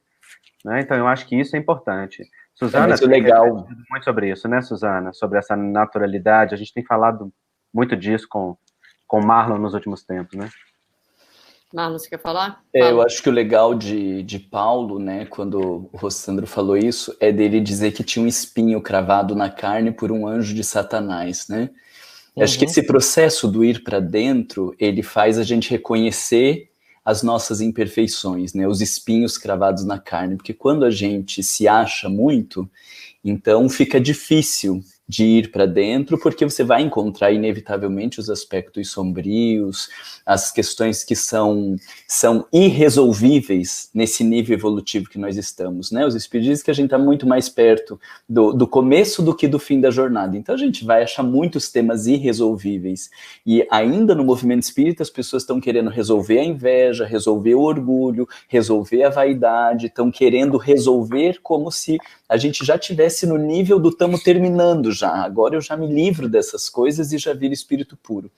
né? Então eu acho que isso é importante. Suzana tem legal muito sobre isso, né, Suzana? Sobre essa naturalidade. A gente tem falado muito disso com Marlon nos últimos tempos, né? Marlon, você quer falar? Eu acho que o legal de Paulo, né, quando o Rossandro falou isso, é dele dizer que tinha um espinho cravado na carne por um anjo de Satanás, né? Acho que esse processo do ir para dentro, ele faz a gente reconhecer as nossas imperfeições, né? Os espinhos cravados na carne, porque quando a gente se acha muito, então fica difícil de ir para dentro, porque você vai encontrar inevitavelmente os aspectos sombrios, as questões que são irresolvíveis nesse nível evolutivo que nós estamos, né? Os espíritos dizem que a gente está muito mais perto do começo do que do fim da jornada, então a gente vai achar muitos temas irresolvíveis, e ainda no movimento espírita as pessoas estão querendo resolver a inveja, resolver o orgulho, resolver a vaidade, estão querendo resolver como se a gente já estivesse no nível do estamos terminando já, agora eu já me livro dessas coisas e já viro espírito puro.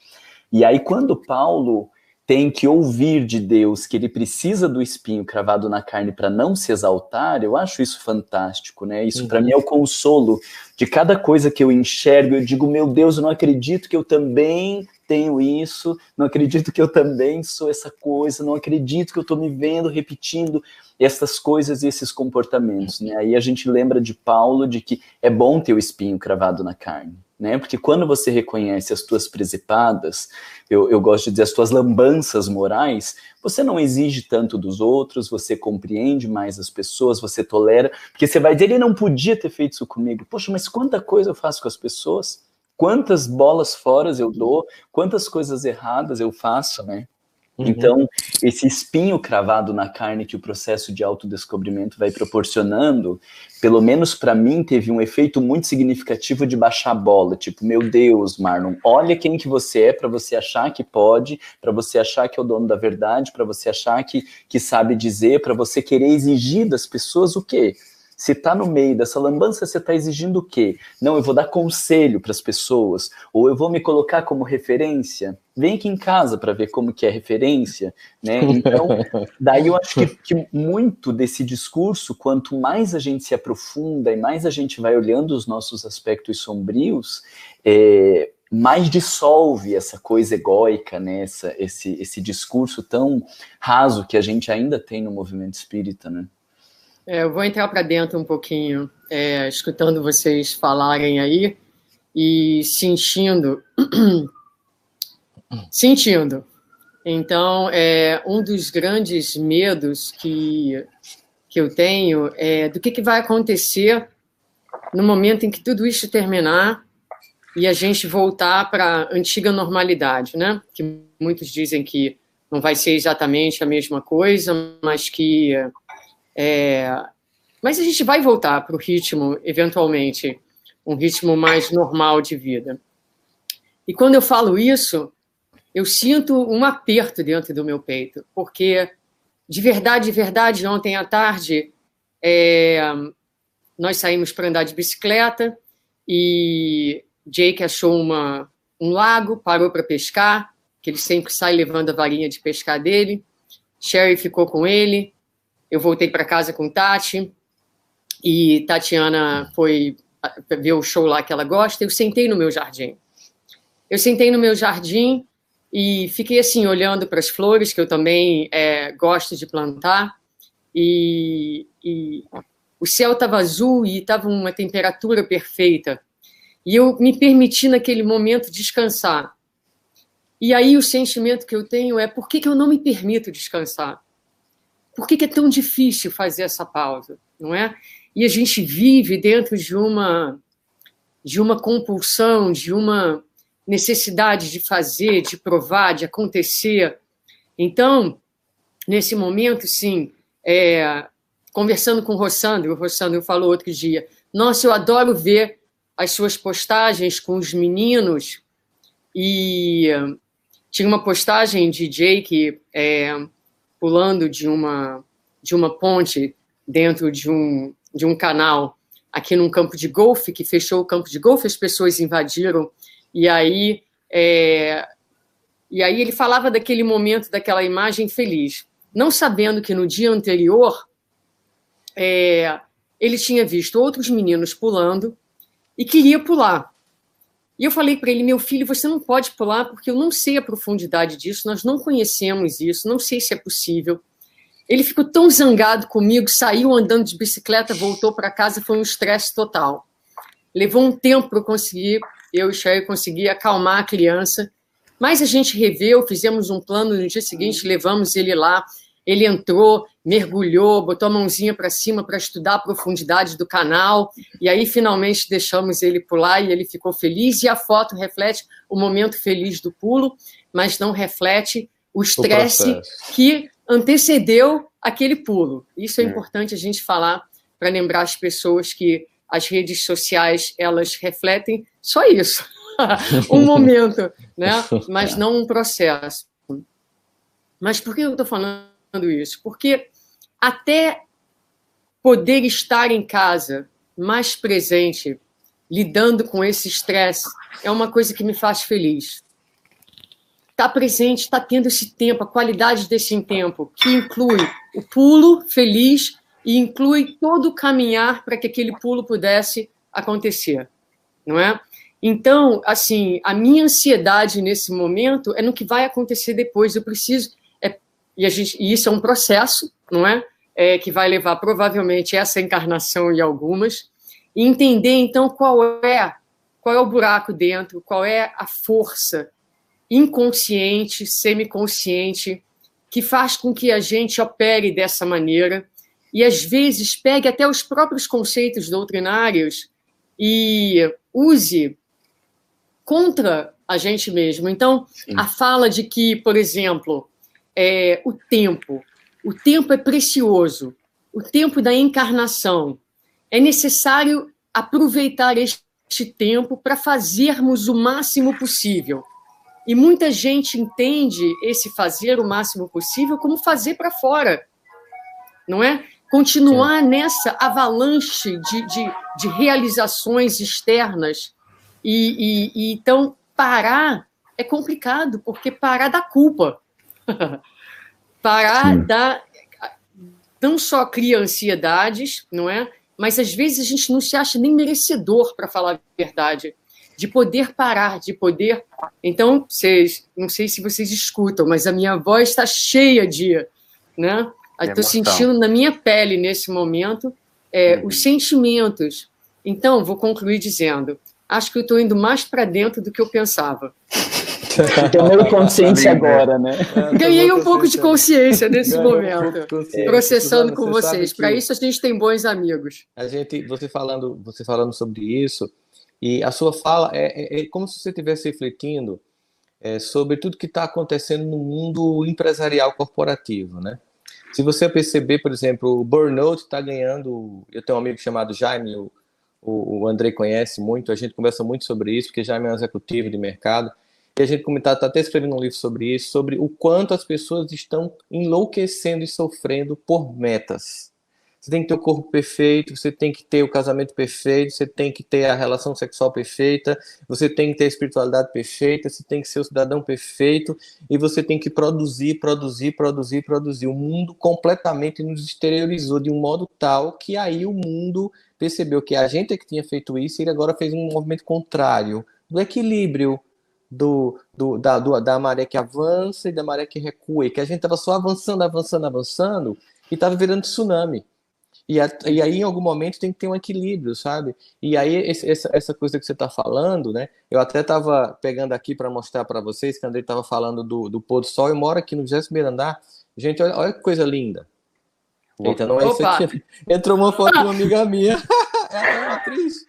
E aí quando Paulo tem que ouvir de Deus que ele precisa do espinho cravado na carne para não se exaltar, eu acho isso fantástico, né? Isso para mim é o consolo de cada coisa que eu enxergo, eu digo, meu Deus, eu não acredito que eu também tenho isso, não acredito que eu também sou essa coisa, não acredito que eu estou me vendo repetindo essas coisas e esses comportamentos, né? Aí a gente lembra de Paulo, de que é bom ter o espinho cravado na carne, né? Porque quando você reconhece as tuas presepadas, eu gosto de dizer as tuas lambanças morais, você não exige tanto dos outros, você compreende mais as pessoas, você tolera, porque você vai dizer, ele não podia ter feito isso comigo. Poxa, mas quanta coisa eu faço com as pessoas? Quantas bolas fora eu dou? Quantas coisas erradas eu faço, né? Então, esse espinho cravado na carne que o processo de autodescobrimento vai proporcionando, pelo menos para mim, teve um efeito muito significativo de baixar a bola. Tipo, meu Deus, Marlon, olha quem que você é para você achar que pode, para você achar que é o dono da verdade, para você achar que sabe dizer, para você querer exigir das pessoas o quê? Se está no meio dessa lambança, você está exigindo o quê? Não, eu vou dar conselho para as pessoas, ou eu vou me colocar como referência. Vem aqui em casa para ver como que é referência, né? Então, daí eu acho que muito desse discurso, quanto mais a gente se aprofunda e mais a gente vai olhando os nossos aspectos sombrios, mais dissolve essa coisa egóica, né? Esse discurso tão raso que a gente ainda tem no movimento espírita, né? Eu vou entrar para dentro um pouquinho, escutando vocês falarem aí e sentindo. Então, um dos grandes medos que eu tenho é do que vai acontecer no momento em que tudo isso terminar e a gente voltar para a antiga normalidade, né? Que muitos dizem que não vai ser exatamente a mesma coisa, mas que... Mas a gente vai voltar para o ritmo, eventualmente, um ritmo mais normal de vida. E quando eu falo isso, eu sinto um aperto dentro do meu peito, porque, de verdade, ontem à tarde, nós saímos para andar de bicicleta e Jake achou um lago, parou para pescar, que ele sempre sai levando a varinha de pescar dele. Sherry ficou com ele, eu voltei para casa com Tati, e Tatiana foi ver o show lá que ela gosta. Eu sentei no meu jardim. E fiquei assim, olhando para as flores, que eu também gosto de plantar. E o céu estava azul e estava uma temperatura perfeita. E eu me permiti, naquele momento, descansar. E aí o sentimento que eu tenho é: por que eu não me permito descansar? Por que é tão difícil fazer essa pausa, não é? E a gente vive dentro de uma compulsão, de uma necessidade de fazer, de provar, de acontecer. Então, nesse momento, sim, conversando com o Rossandro falou outro dia: nossa, eu adoro ver as suas postagens com os meninos. E tinha uma postagem de Jake pulando de uma ponte dentro de um canal aqui num campo de golfe, que fechou o campo de golfe, as pessoas invadiram, e aí ele falava daquele momento, daquela imagem feliz, não sabendo que no dia anterior ele tinha visto outros meninos pulando e queria pular. E eu falei para ele: meu filho, você não pode pular, porque eu não sei a profundidade disso, nós não conhecemos isso, não sei se é possível. Ele ficou tão zangado comigo, saiu andando de bicicleta, voltou para casa, foi um estresse total. Levou um tempo para eu e Chay conseguir acalmar a criança, mas a gente reveu, fizemos um plano, no dia seguinte levamos ele lá, ele entrou, mergulhou, botou a mãozinha para cima para estudar a profundidade do canal, e aí finalmente deixamos ele pular e ele ficou feliz, e a foto reflete o momento feliz do pulo, mas não reflete o estresse que antecedeu aquele pulo. Isso é importante a gente falar para lembrar as pessoas que as redes sociais, elas refletem só isso, um momento, né? Mas não um processo. Mas por que eu estou falando isso? Porque até poder estar em casa mais presente, lidando com esse estresse, é uma coisa que me faz feliz. Estar presente, estar tendo esse tempo, a qualidade desse tempo, que inclui o pulo feliz e inclui todo o caminhar para que aquele pulo pudesse acontecer, não é? Então, assim, a minha ansiedade nesse momento é no que vai acontecer depois. Eu preciso... E isso é um processo, não é? Que vai levar provavelmente essa encarnação e algumas, e entender então qual é o buraco dentro, qual é a força inconsciente, semiconsciente, que faz com que a gente opere dessa maneira e às vezes pegue até os próprios conceitos doutrinários e use contra a gente mesmo. Então, a fala de que, por exemplo, o tempo é precioso, o tempo da encarnação, é necessário aproveitar este tempo para fazermos o máximo possível. E muita gente entende esse fazer o máximo possível como fazer para fora, não é? Continuar nessa avalanche de realizações externas. E então, parar é complicado, porque parar dá culpa. Parar não só cria ansiedades, não é? Mas às vezes a gente não se acha nem merecedor, para falar a verdade, de poder parar, de poder... Então, não sei se vocês escutam, mas a minha voz está cheia de... né? Estou sentindo na minha pele, nesse momento, os sentimentos. Então, vou concluir dizendo, acho que eu estou indo mais para dentro do que eu pensava. Ganhei consciência agora, né? Ganhei um pouco de consciência nesse momento, processando com vocês. Para isso a gente tem bons amigos. Você falando sobre isso, e a sua fala é como se você estivesse refletindo sobre tudo que está acontecendo no mundo empresarial corporativo, né? Se você perceber, por exemplo, o burnout está ganhando... Eu tenho um amigo chamado Jaime, o André conhece muito, a gente conversa muito sobre isso, porque Jaime é um executivo de mercado, e a gente está até escrevendo um livro sobre isso, sobre o quanto as pessoas estão enlouquecendo e sofrendo por metas. Você tem que ter o corpo perfeito, você tem que ter o casamento perfeito, você tem que ter a relação sexual perfeita, você tem que ter a espiritualidade perfeita, você tem que ser o cidadão perfeito, e você tem que produzir. O mundo completamente nos exteriorizou de um modo tal que aí o mundo percebeu que a gente é que tinha feito isso e ele agora fez um movimento contrário do equilíbrio da maré que avança e da maré que recua, e que a gente estava só avançando, e estava virando tsunami. E aí, em algum momento, tem que ter um equilíbrio, sabe? E aí, essa coisa que você está falando, né? Eu até estava pegando aqui para mostrar para vocês, que o Andrei estava falando do pôr do sol. Eu moro aqui no 21º andar. Gente, olha que coisa linda. Eita, não é isso Opa! aqui. Entrou uma foto de uma amiga minha. É uma atriz.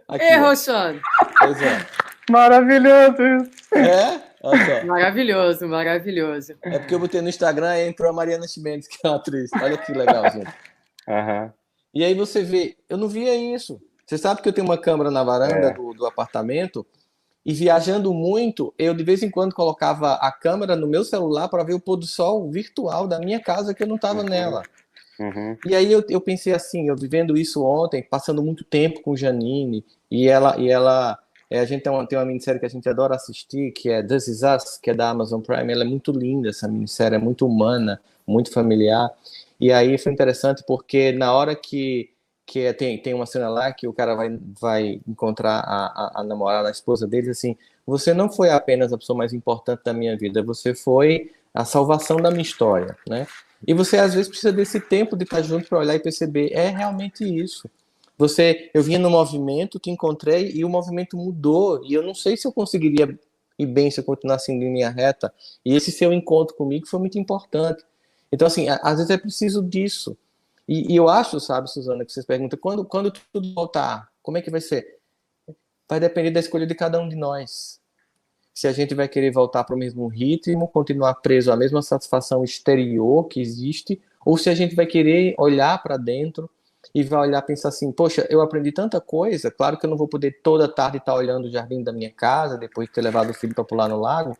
Aqui, Ei, ó. Rossano! Pois é. Maravilhoso isso. É? Olha só. Maravilhoso, maravilhoso. É porque eu botei no Instagram e entrou a Mariana Chimenez, que é uma atriz. Olha que legal, gente. Aham. E aí você vê, eu não via isso. Você sabe que eu tenho uma câmera na varanda do apartamento e viajando muito, eu de vez em quando colocava a câmera no meu celular para ver o pôr do sol virtual da minha casa que eu não estava nela. Uhum. E aí eu pensei assim, eu vivendo isso ontem, passando muito tempo com Janine, e ela a gente tem uma minissérie que a gente adora assistir, que é This Is Us, que é da Amazon Prime. Ela é muito linda, essa minissérie, é muito humana, muito familiar. E aí foi interessante porque na hora que tem uma cena lá que o cara vai encontrar a namorada, a esposa dele, assim, você não foi apenas a pessoa mais importante da minha vida, você foi a salvação da minha história, né? E você às vezes precisa desse tempo de estar junto para olhar e perceber, é realmente isso. Eu vinha no movimento, te encontrei e o movimento mudou e eu não sei se eu conseguiria ir bem se eu continuasse em linha reta. E esse seu encontro comigo foi muito importante. Então, assim, às vezes é preciso disso. E eu acho, sabe, Suzana, que vocês perguntam, quando tudo voltar, como é que vai ser? Vai depender da escolha de cada um de nós. Se a gente vai querer voltar para o mesmo ritmo, continuar preso à mesma satisfação exterior que existe, ou se a gente vai querer olhar para dentro e vai olhar e pensar assim, poxa, eu aprendi tanta coisa, claro que eu não vou poder toda tarde estar olhando o jardim da minha casa, depois de ter levado o filho para pular no lago,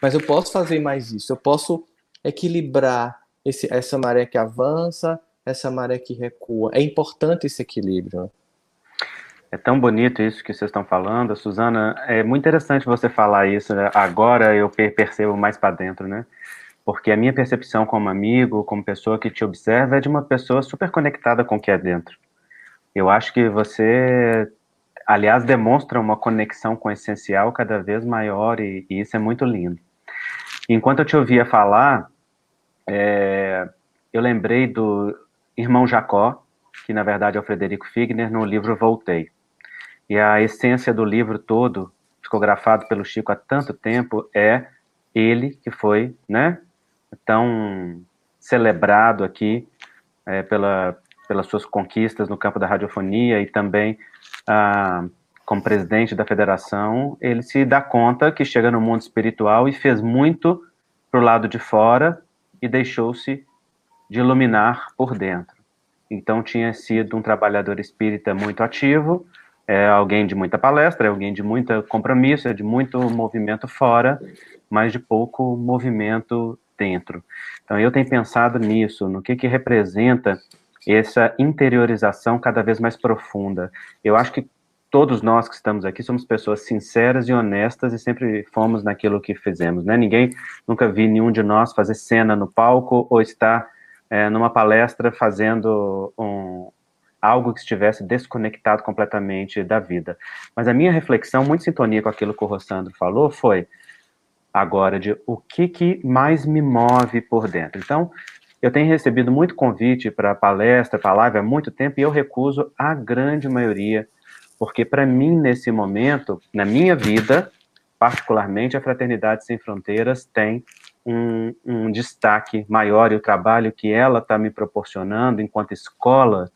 mas eu posso fazer mais isso, eu posso equilibrar essa maré que avança, essa maré que recua. É importante esse equilíbrio, né? É tão bonito isso que vocês estão falando, Suzana. É muito interessante você falar isso, né? Agora eu percebo mais para dentro, né? Porque a minha percepção como amigo, como pessoa que te observa, é de uma pessoa super conectada com o que é dentro. Eu acho que você, aliás, demonstra uma conexão com o essencial cada vez maior e isso é muito lindo. Enquanto eu te ouvia falar, eu lembrei do irmão Jacó, que na verdade é o Frederico Figner, no livro Voltei. E a essência do livro todo, psicografado pelo Chico há tanto tempo, é ele que foi, né, tão celebrado aqui pelas suas conquistas no campo da radiofonia e também como presidente da federação, ele se dá conta que chega no mundo espiritual e fez muito para o lado de fora e deixou-se de iluminar por dentro. Então tinha sido um trabalhador espírita muito ativo, alguém de muita palestra, alguém de muito compromisso, de muito movimento fora, mas de pouco movimento dentro. Então eu tenho pensado nisso, no que representa essa interiorização cada vez mais profunda. Eu acho que todos nós que estamos aqui somos pessoas sinceras e honestas e sempre fomos naquilo que fizemos, né? Nunca vi nenhum de nós fazer cena no palco ou estar numa palestra fazendo algo que estivesse desconectado completamente da vida. Mas a minha reflexão, muito em sintonia com aquilo que o Rossandro falou, foi agora de o que mais me move por dentro. Então, eu tenho recebido muito convite para palestra, para live há muito tempo, e eu recuso a grande maioria, porque para mim, nesse momento, na minha vida, particularmente, a Fraternidade Sem Fronteiras tem um destaque maior, e o trabalho que ela está me proporcionando enquanto escola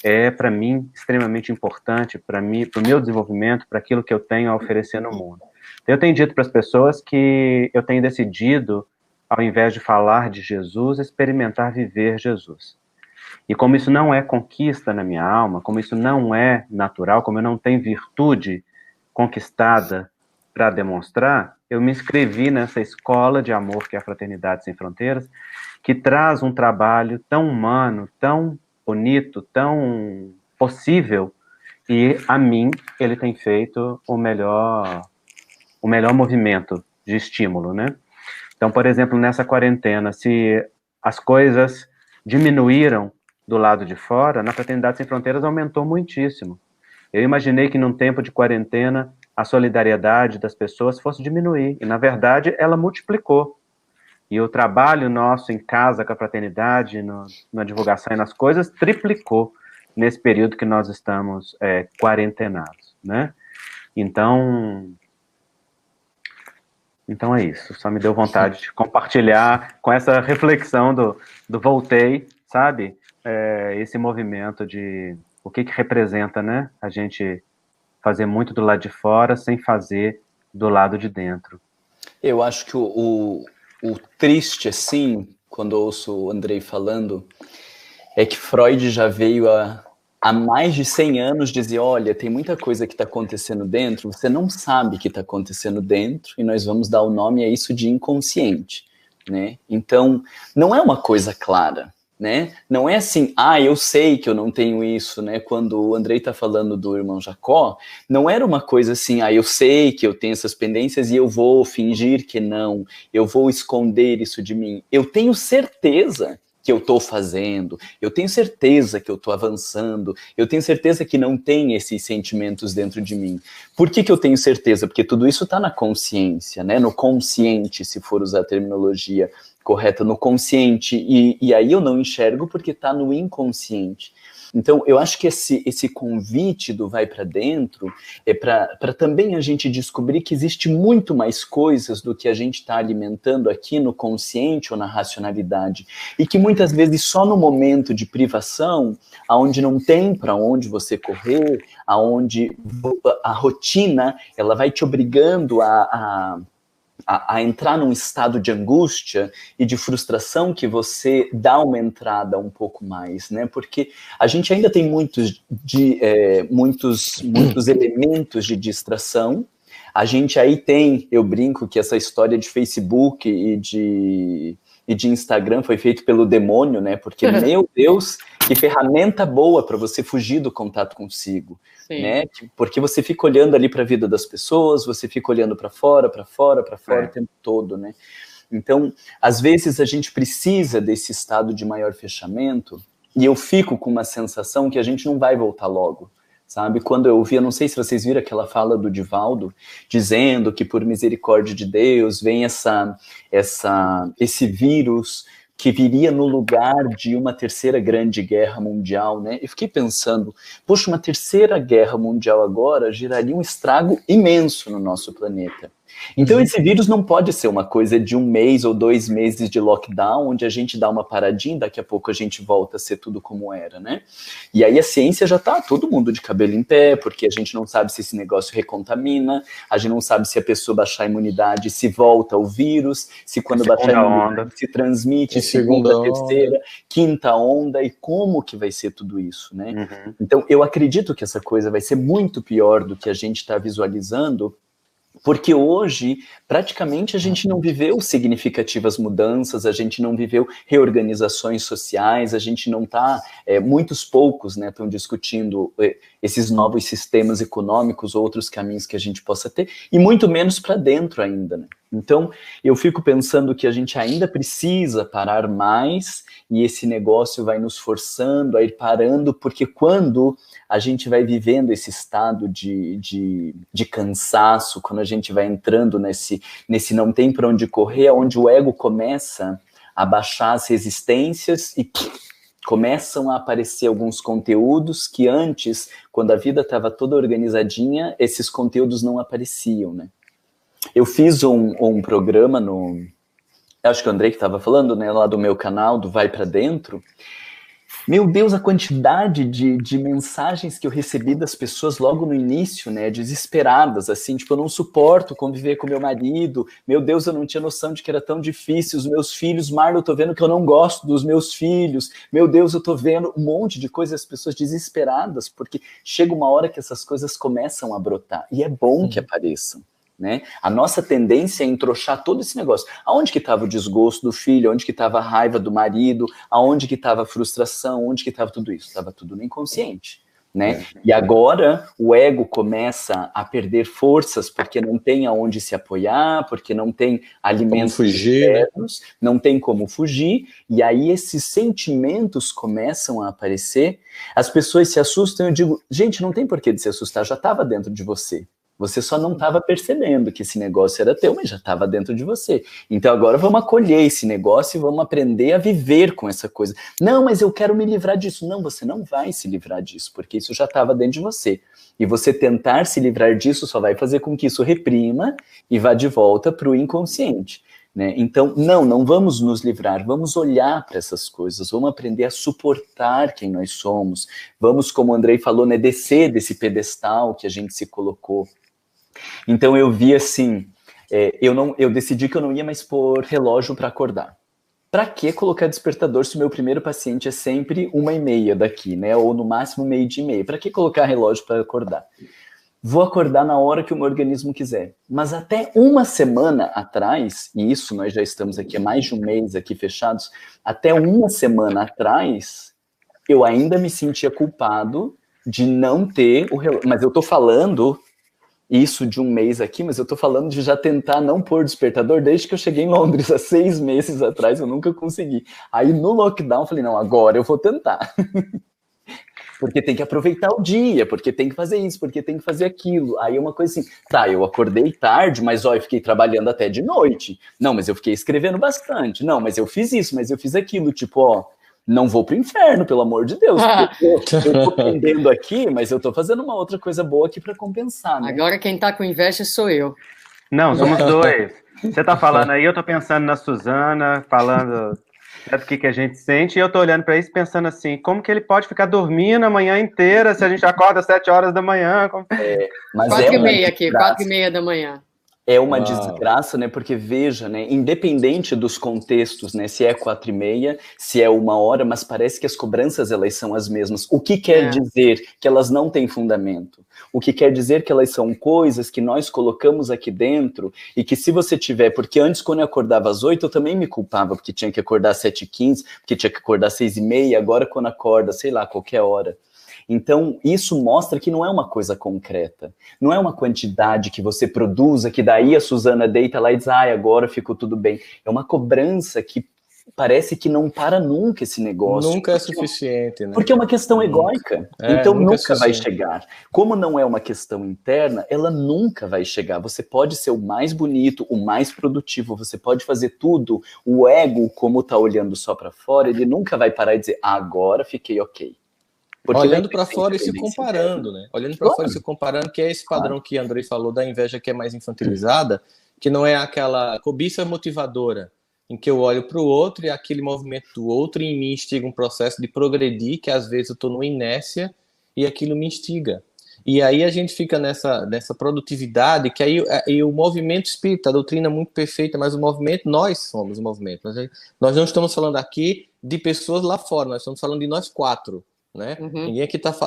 é, para mim, extremamente importante, para o meu desenvolvimento, para aquilo que eu tenho a oferecer no mundo. Eu tenho dito para as pessoas que eu tenho decidido, ao invés de falar de Jesus, experimentar viver Jesus. E como isso não é conquista na minha alma, como isso não é natural, como eu não tenho virtude conquistada para demonstrar, eu me inscrevi nessa escola de amor que é a Fraternidade Sem Fronteiras, que traz um trabalho tão humano, tão bonito, tão possível, e a mim ele tem feito o melhor movimento de estímulo, né? Então, por exemplo, nessa quarentena, se as coisas diminuíram do lado de fora, na Fraternidade Sem Fronteiras aumentou muitíssimo. Eu imaginei que num tempo de quarentena a solidariedade das pessoas fosse diminuir, e na verdade ela multiplicou. E o trabalho nosso em casa, com a fraternidade, na divulgação e nas coisas, triplicou nesse período que nós estamos quarentenados, né? Então é isso. Só me deu vontade de compartilhar com essa reflexão do Voltei, sabe? Esse movimento de o que representa, né? A gente fazer muito do lado de fora sem fazer do lado de dentro. Eu acho que o triste, assim, quando eu ouço o Andrei falando, é que Freud já veio há mais de 100 anos dizer, olha, tem muita coisa que está acontecendo dentro, você não sabe que está acontecendo dentro, e nós vamos dar o nome a isso de inconsciente, né? Então, não é uma coisa clara, né? Não é assim, eu sei que eu não tenho isso, né? Quando o Andrei está falando do irmão Jacó, não era uma coisa assim, eu sei que eu tenho essas pendências e eu vou fingir que não, eu vou esconder isso de mim. Eu tenho certeza que eu estou fazendo, eu tenho certeza que eu estou avançando, eu tenho certeza que não tem esses sentimentos dentro de mim. Por que eu tenho certeza? Porque tudo isso está na consciência, né? No consciente, se for usar a terminologia correta, no consciente, e aí eu não enxergo porque está no inconsciente. Então, eu acho que esse convite do vai para dentro é para também a gente descobrir que existe muito mais coisas do que a gente está alimentando aqui no consciente ou na racionalidade. E que muitas vezes só no momento de privação, aonde não tem para onde você correr, aonde a rotina ela vai te obrigando a entrar num estado de angústia e de frustração que você dá uma entrada um pouco mais, né? Porque a gente ainda tem muitos elementos de distração. A gente aí tem, eu brinco que essa história de Facebook e de Instagram foi feito pelo demônio, né? Porque, meu Deus, que ferramenta boa para você fugir do contato consigo. Né? Porque você fica olhando ali para a vida das pessoas, você fica olhando para fora o tempo todo, né? Então, às vezes a gente precisa desse estado de maior fechamento, e eu fico com uma sensação que a gente não vai voltar logo, sabe? Quando eu ouvi, eu não sei se vocês viram aquela fala do Divaldo, dizendo que por misericórdia de Deus vem esse vírus que viria no lugar de uma terceira grande guerra mundial, né? Eu fiquei pensando, poxa, uma terceira guerra mundial agora geraria um estrago imenso no nosso planeta. Então esse vírus não pode ser uma coisa de 1 mês ou 2 meses de lockdown, onde a gente dá uma paradinha e daqui a pouco a gente volta a ser tudo como era, né? E aí a ciência já tá todo mundo de cabelo em pé, porque a gente não sabe se esse negócio recontamina, a gente não sabe se a pessoa baixar a imunidade, se volta o vírus, se quando baixar a imunidade se transmite, segunda, terceira, quinta onda, e como que vai ser tudo isso, né? Então eu acredito que essa coisa vai ser muito pior do que a gente está visualizando, porque hoje, praticamente, a gente não viveu significativas mudanças, a gente não viveu reorganizações sociais, a gente não está, muitos poucos, né, estão discutindo esses novos sistemas econômicos, outros caminhos que a gente possa ter, e muito menos para dentro ainda, né? Então, eu fico pensando que a gente ainda precisa parar mais, e esse negócio vai nos forçando a ir parando, porque quando a gente vai vivendo esse estado de cansaço, quando a gente vai entrando nesse não tem para onde correr, onde o ego começa a baixar as resistências e começam a aparecer alguns conteúdos que antes, quando a vida estava toda organizadinha, esses conteúdos não apareciam, né? Eu fiz um programa acho que o Andrei que estava falando, né, lá do meu canal, do Vai Pra Dentro. Meu Deus, a quantidade de mensagens que eu recebi das pessoas logo no início, né, desesperadas, assim, tipo, eu não suporto conviver com meu marido, meu Deus, eu não tinha noção de que era tão difícil, os meus filhos, Marlon, eu tô vendo que eu não gosto dos meus filhos, meu Deus, eu tô vendo um monte de coisas, as pessoas desesperadas, porque chega uma hora que essas coisas começam a brotar, e é bom que apareçam. Né? A nossa tendência é entrochar todo esse negócio. Aonde que estava o desgosto do filho? Onde que estava a raiva do marido? Aonde que estava a frustração? Onde que estava tudo isso? Estava tudo no inconsciente, né? E agora o ego começa a perder forças porque não tem aonde se apoiar, porque não tem alimentos externos, não tem como fugir, e aí esses sentimentos começam a aparecer, as pessoas se assustam, eu digo, gente, não tem porquê de se assustar, já estava dentro de você. Você só não estava percebendo que esse negócio era teu, mas já estava dentro de você. Então agora vamos acolher esse negócio e vamos aprender a viver com essa coisa. Não, mas eu quero me livrar disso. Não, você não vai se livrar disso, porque isso já estava dentro de você. E você tentar se livrar disso só vai fazer com que isso reprima e vá de volta para o inconsciente. Né? Então, não vamos nos livrar, vamos olhar para essas coisas, vamos aprender a suportar quem nós somos, vamos, como o Andrei falou, né, descer desse pedestal que a gente se colocou. Então eu vi assim, eu decidi que eu não ia mais pôr relógio para acordar. Para que colocar despertador se o meu primeiro paciente é sempre 1h30 daqui, né? Ou no máximo 12h30? Para que colocar relógio para acordar? Vou acordar na hora que o meu organismo quiser. Mas até uma semana atrás, e isso nós já estamos aqui há mais de um mês aqui fechados, até uma semana atrás, eu ainda me sentia culpado de não ter o relógio. Mas eu tô falando isso de um mês aqui, mas eu tô falando de já tentar não pôr despertador desde que eu cheguei em Londres, há 6 meses atrás, eu nunca consegui. Aí no lockdown eu falei, não, agora eu vou tentar. Porque tem que aproveitar o dia, porque tem que fazer isso, porque tem que fazer aquilo. Aí é uma coisa assim, tá, eu acordei tarde, mas ó, eu fiquei trabalhando até de noite. Não, mas eu fiquei escrevendo bastante. Não, mas eu fiz isso, mas eu fiz aquilo. Tipo, ó, não vou pro inferno, pelo amor de Deus. Eu tô pendendo aqui, mas eu tô fazendo uma outra coisa boa aqui para compensar, né? Agora quem tá com inveja sou eu. Não, somos dois. Você tá falando aí, eu tô pensando na Suzana, falando do que a gente sente, e eu tô olhando para isso pensando assim, como que ele pode ficar dormindo a manhã inteira se a gente acorda às 7 horas da manhã? Mas 4h30 aqui, 4h30 da manhã. É uma desgraça, né? Porque veja, né? Independente dos contextos, né? Se é 4h30, se é 1 hora, mas parece que as cobranças elas são as mesmas. O que quer dizer que elas não têm fundamento? O que quer dizer que elas são coisas que nós colocamos aqui dentro e que se você tiver, porque antes quando eu acordava às 8 eu também me culpava porque tinha que acordar às 7h15, porque tinha que acordar às 6h30, agora quando acorda, sei lá, qualquer hora. Então, isso mostra que não é uma coisa concreta. Não é uma quantidade que você produza, que daí a Suzana deita lá e diz, agora ficou tudo bem. É uma cobrança que parece que não para nunca esse negócio. Nunca é suficiente, né? Porque é uma questão egóica. Então, nunca vai chegar. Como não é uma questão interna, ela nunca vai chegar. Você pode ser o mais bonito, o mais produtivo, você pode fazer tudo. O ego, como tá olhando só para fora, ele nunca vai parar e dizer, agora fiquei ok. Porque olhando para fora e se comparando, né? Olhando para fora e se comparando, que é esse padrão que Andrei falou da inveja que é mais infantilizada, que não é aquela cobiça motivadora, em que eu olho para o outro e aquele movimento do outro em mim instiga um processo de progredir, que às vezes eu estou numa inércia e aquilo me instiga. E aí a gente fica nessa produtividade, que aí o movimento espírita, a doutrina é muito perfeita, mas o movimento, nós somos o movimento. Nós não estamos falando aqui de pessoas lá fora, nós estamos falando de nós 4. Né?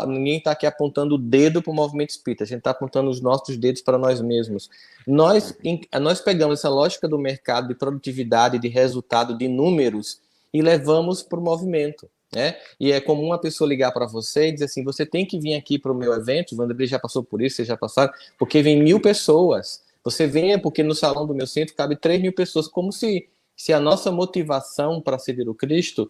Ninguém tá aqui apontando o dedo para o movimento espírita, a gente está apontando os nossos dedos para nós mesmos. Nós pegamos essa lógica do mercado de produtividade, de resultado, de números e levamos para o movimento. Né? E é comum uma pessoa ligar para você e dizer assim, você tem que vir aqui para o meu evento, o Vanderlei já passou por isso, vocês já passaram, porque vem 1.000 pessoas. Você venha porque no salão do meu centro cabe 3.000 pessoas, como se a nossa motivação para servir o Cristo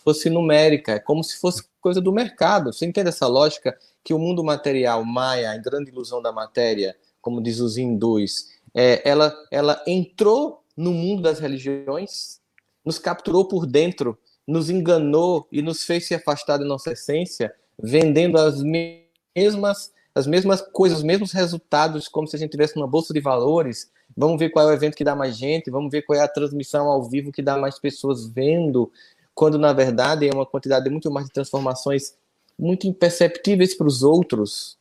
fosse numérica, é como se fosse coisa do mercado. Você entende essa lógica que o mundo material, Maya, a grande ilusão da matéria, como diz os hindus, ela entrou no mundo das religiões, nos capturou por dentro, nos enganou e nos fez se afastar da nossa essência, vendendo as mesmas coisas, os mesmos resultados, como se a gente tivesse uma bolsa de valores. Vamos ver qual é o evento que dá mais gente, vamos ver qual é a transmissão ao vivo que dá mais pessoas vendo, quando na verdade é uma quantidade muito mais de transformações muito imperceptíveis para os outros,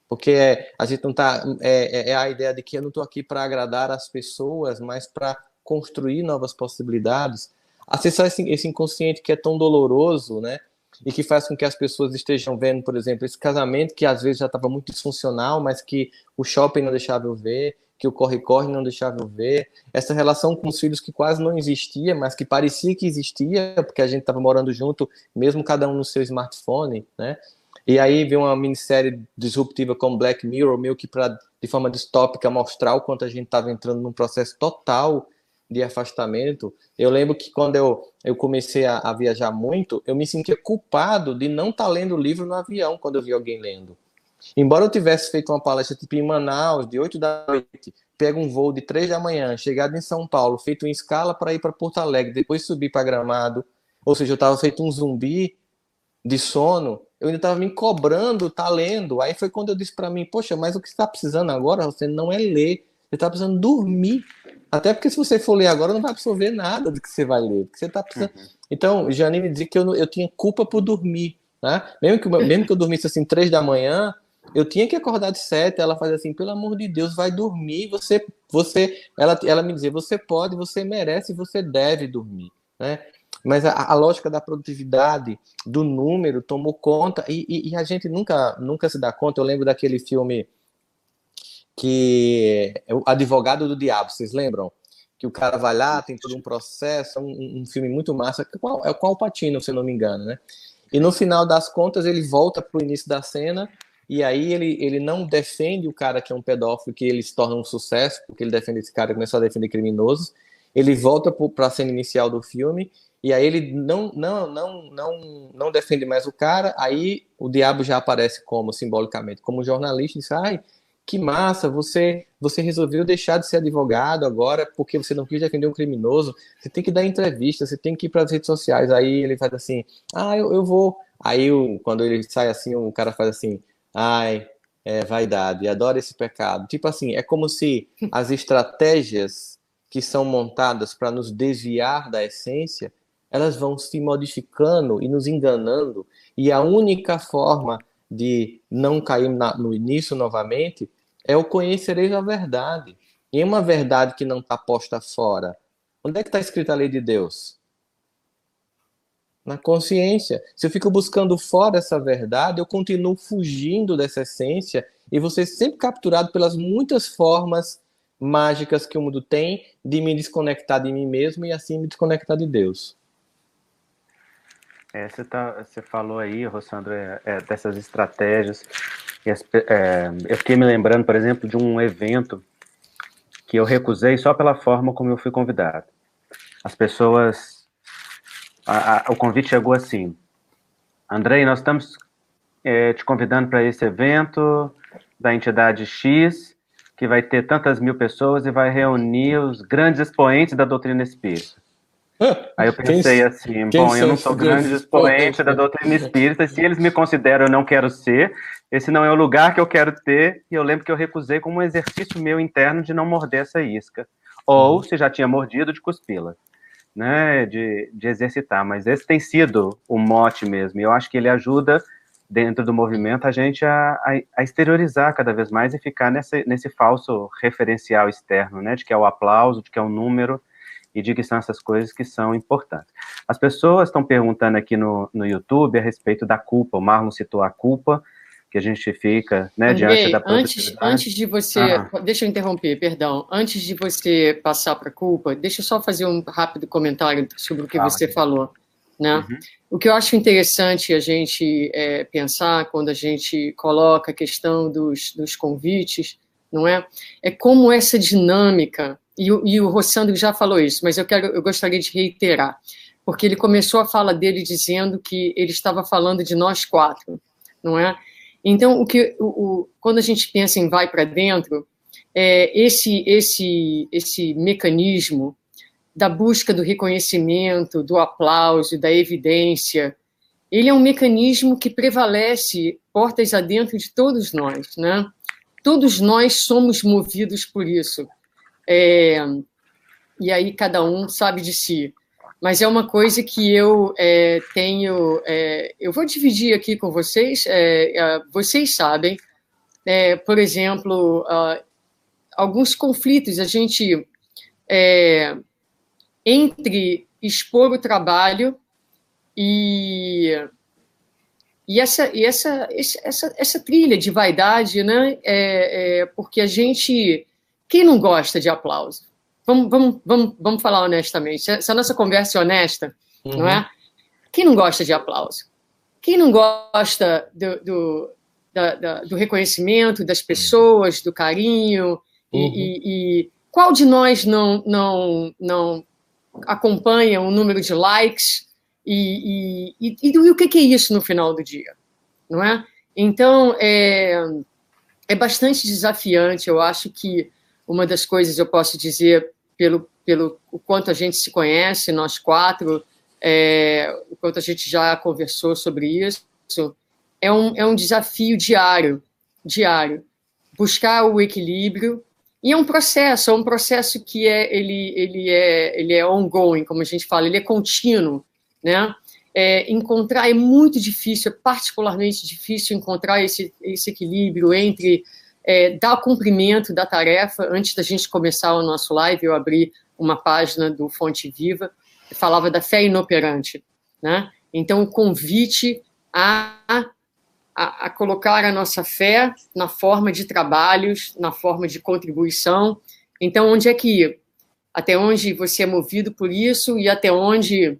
porque a gente não está, é a ideia de que eu não estou aqui para agradar as pessoas, mas para construir novas possibilidades, acessar esse inconsciente que é tão doloroso, né, e que faz com que as pessoas estejam vendo, por exemplo, esse casamento que às vezes já estava muito disfuncional, mas que o shopping não deixava eu ver, que o corre-corre não deixava eu ver, essa relação com os filhos que quase não existia, mas que parecia que existia, porque a gente estava morando junto, mesmo cada um no seu smartphone, né? E aí vem uma minissérie disruptiva como Black Mirror, meio que de forma distópica mostrar o quanto a gente estava entrando num processo total de afastamento. Eu lembro que quando eu comecei a viajar muito, eu me sentia culpado de não estar lendo o livro no avião quando eu vi alguém lendo. Embora eu tivesse feito uma palestra tipo em Manaus, de 8 da noite, pego um voo de 3 da manhã, chegado em São Paulo, feito em escala para ir para Porto Alegre, depois subir para Gramado, ou seja, eu estava feito um zumbi de sono, eu ainda estava me cobrando, tá lendo. Aí foi quando eu disse para mim, poxa, mas o que você está precisando agora, você não é ler, você está precisando dormir. Até porque se você for ler agora, não vai absorver nada do que você vai ler, porque você está precisando... Então, Jane me dizia que eu tinha culpa por dormir, né? Mesmo que eu dormisse assim 3 da manhã, eu tinha que acordar de 7, ela fazia assim, pelo amor de Deus, vai dormir, ela me dizia, você pode, você merece, você deve dormir, né? Mas a lógica da produtividade, do número, tomou conta, e a gente nunca se dá conta. Eu lembro daquele filme que é o Advogado do Diabo, vocês lembram? Que o cara vai lá, tem todo um processo, um filme muito massa, é com o Al Pacino, se eu não me engano, né? E no final das contas, ele volta para o início da cena, e aí ele não defende o cara que é um pedófilo, que ele se torna um sucesso, porque ele defende esse cara e começou a defender criminosos. Ele volta para a cena inicial do filme, e aí ele não defende mais o cara, aí o diabo já aparece como, simbolicamente, como jornalista, e diz, ai, que massa, você resolveu deixar de ser advogado agora porque você não quis defender um criminoso, você tem que dar entrevista, você tem que ir para as redes sociais. Aí ele faz assim, eu vou. Aí quando ele sai assim, o cara faz assim, ai, é vaidade, adoro esse pecado. Tipo assim, é como se as estratégias que são montadas para nos desviar da essência, elas vão se modificando e nos enganando, e a única forma de não cair no início novamente é o conhecereis a verdade. E uma verdade que não está posta fora. Onde é que está escrita a lei de Deus? Na consciência. Se eu fico buscando fora essa verdade, eu continuo fugindo dessa essência e vou ser sempre capturado pelas muitas formas mágicas que o mundo tem de me desconectar de mim mesmo e assim me desconectar de Deus. Você falou aí, Rossandro, dessas estratégias. Eu fiquei me lembrando, por exemplo, de um evento que eu recusei só pela forma como eu fui convidado. As pessoas... o convite chegou assim, Andrei, nós estamos te convidando para esse evento da entidade X, que vai ter tantas mil pessoas e vai reunir os grandes expoentes da doutrina espírita. Aí eu pensei assim, bom, eu não sou grande expoente da doutrina espírita, se eles me consideram, eu não quero ser, esse não é o lugar que eu quero ter, e eu lembro que eu recusei como um exercício meu interno de não morder essa isca, ou, se já tinha mordido, de cuspi-la, né, de exercitar, mas esse tem sido o mote mesmo, e eu acho que ele ajuda, dentro do movimento, a gente a exteriorizar cada vez mais e ficar nesse falso referencial externo, né, de que é o aplauso, de que é o número, e de que são essas coisas que são importantes. As pessoas estão perguntando aqui no YouTube a respeito da culpa. O Marlon citou a culpa, que a gente fica, né, Andrei, diante da produtividade. Antes de você... Deixa eu interromper, perdão. Antes de você passar para a culpa, deixa eu só fazer um rápido comentário sobre o que você falou. Né? Uhum. O que eu acho interessante a gente pensar quando a gente coloca a questão dos convites, não é? É como essa dinâmica... E o Rossandro já falou isso, mas eu gostaria de reiterar, porque ele começou a fala dele dizendo que ele estava falando de nós quatro, não é? Então, quando a gente pensa em vai para dentro, esse mecanismo da busca do reconhecimento, do aplauso, da evidência, ele é um mecanismo que prevalece portas adentro de todos nós, né? Todos nós somos movidos por isso. E aí cada um sabe de si, mas é uma coisa que eu tenho, eu vou dividir aqui com vocês, vocês sabem, por exemplo, alguns conflitos, a gente, entre expor o trabalho e essa trilha de vaidade, né, porque a gente... Quem não gosta de aplauso? Vamos falar honestamente. Se a nossa conversa é honesta, não é? Quem não gosta de aplauso? Quem não gosta do reconhecimento das pessoas, do carinho? E qual de nós não acompanha o número de likes? E o que é isso no final do dia? Não é? Então, é bastante desafiante. Eu acho que uma das coisas eu posso dizer, pelo o quanto a gente se conhece, nós quatro, o quanto a gente já conversou sobre isso, é um desafio diário. Buscar o equilíbrio. E é um processo que ele é ongoing, como a gente fala, ele é contínuo, né? Encontrar é muito difícil, é particularmente difícil encontrar esse equilíbrio entre dar cumprimento da tarefa. Antes da gente começar o nosso live, eu abri uma página do Fonte Viva que falava da fé inoperante, né? Então, o convite a colocar a nossa fé na forma de trabalhos, na forma de contribuição. Então, onde é que ir? Até onde você é movido por isso e até onde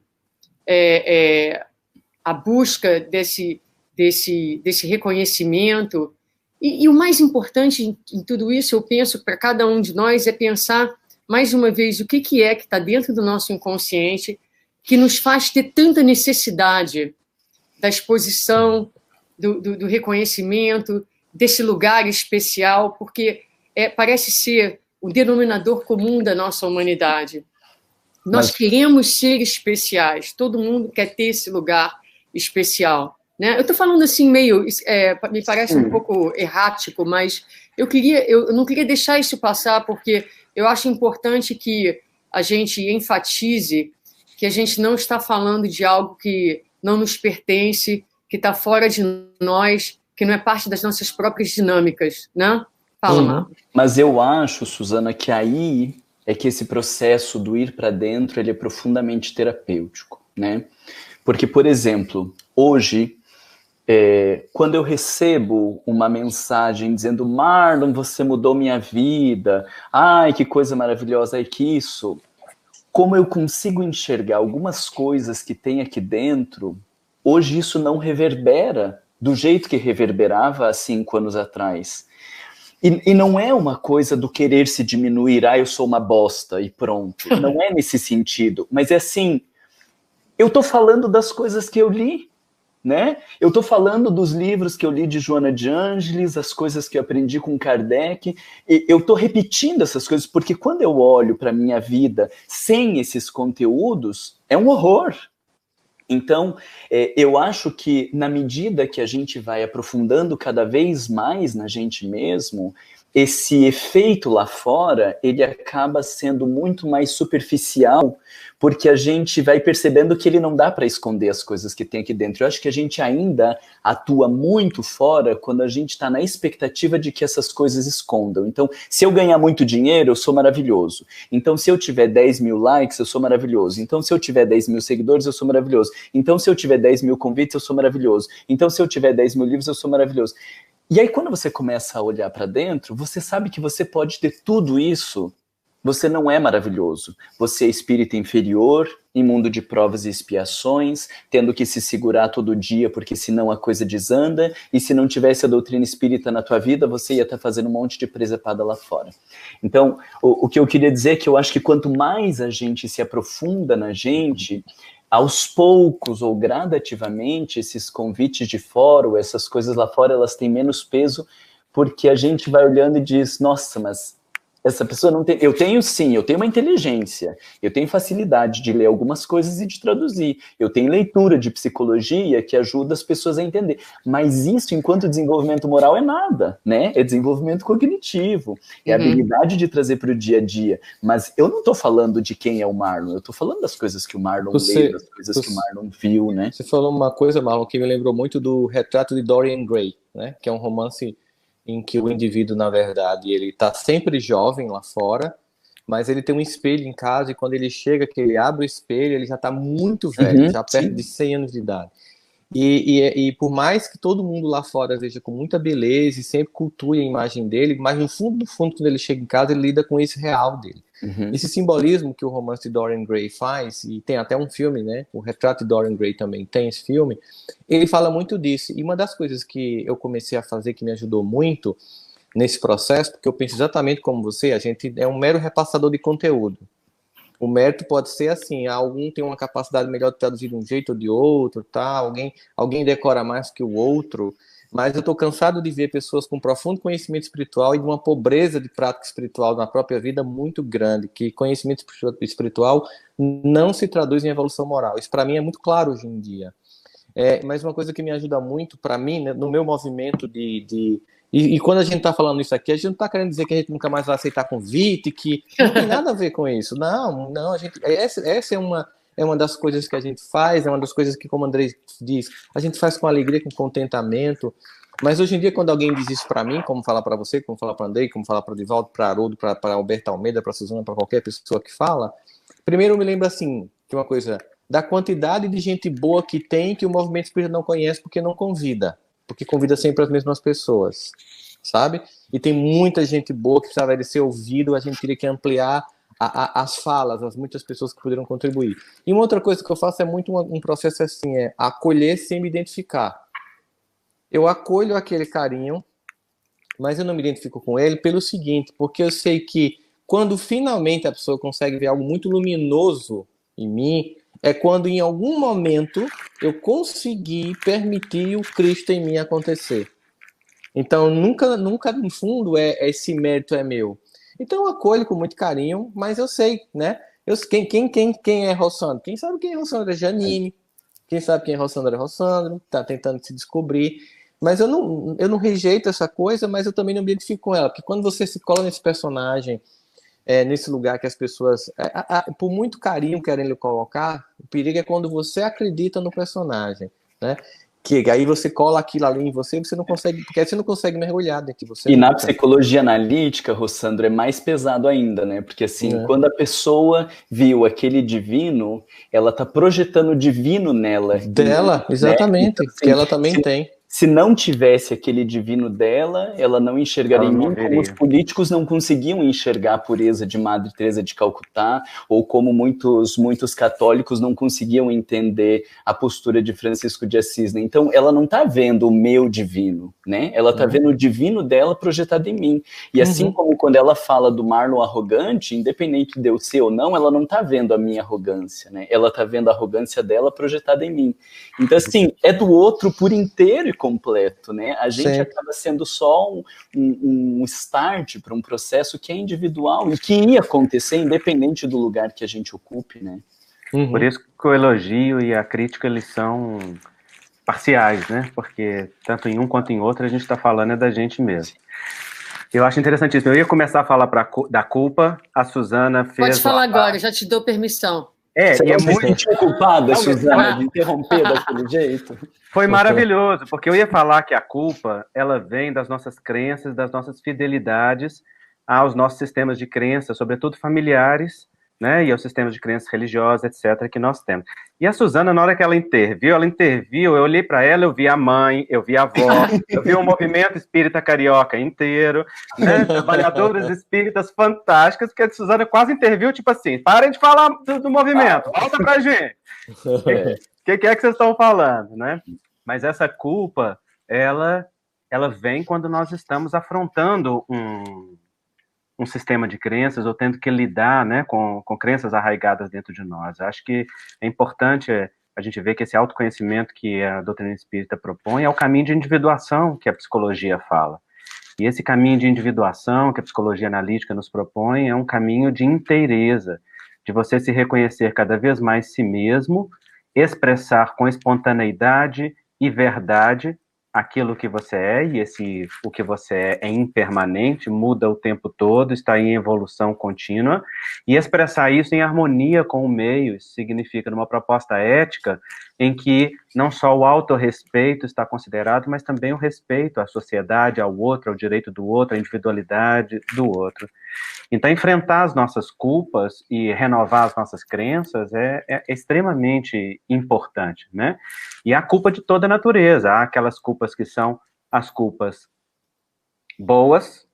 a busca desse reconhecimento. E o mais importante em tudo isso, eu penso, para cada um de nós, é pensar, mais uma vez, o que está dentro do nosso inconsciente que nos faz ter tanta necessidade da exposição, do reconhecimento, desse lugar especial, porque parece ser o denominador comum da nossa humanidade. Nós queremos ser especiais, todo mundo quer ter esse lugar especial, né? Eu estou falando assim meio, me parece um pouco errático, mas eu não queria deixar isso passar, porque eu acho importante que a gente enfatize que a gente não está falando de algo que não nos pertence, que está fora de nós, que não é parte das nossas próprias dinâmicas, né? Fala, Marcos. Mas eu acho, Suzana, que aí é que esse processo do ir para dentro, ele é profundamente terapêutico, né? Porque, por exemplo, hoje, quando eu recebo uma mensagem dizendo: Marlon, você mudou minha vida, ai, que coisa maravilhosa, ai, que isso, como eu consigo enxergar algumas coisas que tem aqui dentro, hoje isso não reverbera do jeito que reverberava há 5 anos atrás. E não é uma coisa do querer se diminuir, eu sou uma bosta e pronto. Não é nesse sentido. Mas é assim, eu tô falando das coisas que eu li, né? Eu tô falando dos livros que eu li de Joana de Ângeles, as coisas que eu aprendi com Kardec. E eu tô repetindo essas coisas, porque quando eu olho para minha vida sem esses conteúdos, é um horror. Então, eu acho que na medida que a gente vai aprofundando cada vez mais na gente mesmo, esse efeito lá fora, ele acaba sendo muito mais superficial, porque a gente vai percebendo que ele não dá para esconder as coisas que tem aqui dentro. Eu acho que a gente ainda atua muito fora quando a gente está na expectativa de que essas coisas escondam. Então, se eu ganhar muito dinheiro, eu sou maravilhoso. Então, se eu tiver 10 mil likes, eu sou maravilhoso. Então, se eu tiver 10 mil seguidores, eu sou maravilhoso. Então, se eu tiver 10 mil convites, eu sou maravilhoso. Então, se eu tiver 10 mil livros, eu sou maravilhoso. E aí, quando você começa a olhar para dentro, você sabe que você pode ter tudo isso. Você não é maravilhoso. Você é espírito inferior, em mundo de provas e expiações, tendo que se segurar todo dia, porque senão a coisa desanda, e se não tivesse a doutrina espírita na tua vida, você ia estar fazendo um monte de presepada lá fora. Então, o que eu queria dizer é que eu acho que quanto mais a gente se aprofunda na gente, aos poucos ou gradativamente, esses convites de fora, ou essas coisas lá fora, elas têm menos peso, porque a gente vai olhando e diz, nossa, mas essa pessoa não tem... Eu tenho uma inteligência, eu tenho facilidade de ler algumas coisas e de traduzir, eu tenho leitura de psicologia que ajuda as pessoas a entender, mas isso, enquanto desenvolvimento moral, é nada, né? É desenvolvimento cognitivo, é a habilidade de trazer para o dia a dia, mas eu não estou falando de quem é o Marlon, eu estou falando das coisas que o Marlon leu, das coisas que o Marlon viu, né? Você falou uma coisa, Marlon, que me lembrou muito do Retrato de Dorian Gray, né? Que é um romance em que o indivíduo, na verdade, ele está sempre jovem lá fora, mas ele tem um espelho em casa e quando ele chega, que ele abre o espelho, ele já está muito velho, já perto de 100 anos de idade. E por mais que todo mundo lá fora veja com muita beleza e sempre cultue a imagem dele, mas no fundo, quando ele chega em casa, ele lida com esse real dele. Esse simbolismo que o romance de Dorian Gray faz, e tem até um filme, né? O Retrato de Dorian Gray também tem esse filme, ele fala muito disso. E uma das coisas que eu comecei a fazer que me ajudou muito nesse processo, porque eu penso exatamente como você, a gente é um mero repassador de conteúdo. O mérito pode ser assim, algum tem uma capacidade melhor de traduzir de um jeito ou de outro, tá? Alguém decora mais que o outro, mas eu estou cansado de ver pessoas com profundo conhecimento espiritual e de uma pobreza de prática espiritual na própria vida muito grande, que conhecimento espiritual não se traduz em evolução moral. Isso para mim é muito claro hoje em dia. Mas uma coisa que me ajuda muito, para mim, né, no meu movimento e quando a gente está falando isso aqui, a gente não está querendo dizer que a gente nunca mais vai aceitar convite, que não tem nada a ver com isso. Não, essa é uma das coisas que a gente faz, é uma das coisas que, como o Andrei diz, a gente faz com alegria, com contentamento. Mas hoje em dia, quando alguém diz isso para mim, como falar para você, como falar para Andrei, como falar para o Divaldo, para Haroldo, para Alberto Almeida, para Suzana, para qualquer pessoa que fala, primeiro eu me lembro assim, de uma coisa, da quantidade de gente boa que tem que o movimento espírita não conhece porque não convida, porque convida sempre as mesmas pessoas, sabe? E tem muita gente boa que precisava de ser ouvido, a gente teria que ampliar as falas, as muitas pessoas que poderiam contribuir. E uma outra coisa que eu faço é muito um processo assim, acolher sem me identificar. Eu acolho aquele carinho, mas eu não me identifico com ele pelo seguinte, porque eu sei que quando finalmente a pessoa consegue ver algo muito luminoso em mim, é quando em algum momento eu consegui permitir o Cristo em mim acontecer. Então, nunca no fundo, esse mérito é meu. Então, eu acolho com muito carinho, mas eu sei, né? Quem é Rossandro? Quem sabe quem é Rossandro é Janine. Quem sabe quem é Rossandro, tá tentando se descobrir. Mas eu não rejeito essa coisa, mas eu também não me identifico com ela. Porque quando você se cola nesse personagem, nesse lugar que as pessoas, por muito carinho, querem lhe colocar, o perigo é quando você acredita no personagem, né? Que aí você cola aquilo ali em você e você não consegue, porque aí você não consegue mergulhar dentro de você. E na psicologia analítica, Rossandro, é mais pesado ainda, né? Porque assim, quando a pessoa viu aquele divino, ela tá projetando o divino nela. Dela, exatamente, né? Então, assim, que ela também tem. Se não tivesse aquele divino dela, ela não enxergaria em mim, como os políticos não conseguiam enxergar a pureza de Madre Teresa de Calcutá, ou como muitos católicos não conseguiam entender a postura de Francisco de Assis, né? Então, ela não está vendo o meu divino, né? Ela está vendo o divino dela projetado em mim. E assim como quando ela fala do Marlon arrogante, independente de eu ser ou não, ela não está vendo a minha arrogância, né? Ela está vendo a arrogância dela projetada em mim. Então, assim, é do outro por inteiro e completo, né? A gente acaba sendo só um start para um processo que é individual e que ia acontecer independente do lugar que a gente ocupe, né? Por isso que o elogio e a crítica, eles são parciais, né? Porque tanto em um quanto em outro a gente está falando da gente mesmo. Eu acho interessantíssimo. Eu ia começar a falar da culpa, a Suzana fez... Pode falar agora, já te dou permissão. Você é muito culpada, Suzana, de interromper daquele jeito? Foi maravilhoso, porque eu ia falar que a culpa, ela vem das nossas crenças, das nossas fidelidades aos nossos sistemas de crença, sobretudo familiares, né, e aos sistemas de crença religiosa, etc., que nós temos. E a Suzana, na hora que ela interviu, eu olhei para ela, eu vi a mãe, eu vi a avó, eu vi o movimento espírita carioca inteiro, né, trabalhadoras espíritas fantásticas, porque a Suzana quase interviu, tipo assim, parem de falar do movimento, volta pra gente. O que é que vocês estão falando, né? Mas essa culpa, ela vem quando nós estamos afrontando um sistema de crenças ou tendo que lidar, né, com crenças arraigadas dentro de nós. Acho que é importante a gente ver que esse autoconhecimento que a doutrina espírita propõe é o caminho de individuação que a psicologia fala. E esse caminho de individuação que a psicologia analítica nos propõe é um caminho de inteireza, de você se reconhecer cada vez mais si mesmo, expressar com espontaneidade e verdade aquilo que você é, e o que você é impermanente, muda o tempo todo, está em evolução contínua, e expressar isso em harmonia com o meio. Isso significa numa proposta ética em que não só o autorrespeito está considerado, mas também o respeito à sociedade, ao outro, ao direito do outro, à individualidade do outro. Então, enfrentar as nossas culpas e renovar as nossas crenças é extremamente importante, né? E a culpa de toda a natureza. Há aquelas culpas que são as culpas boas,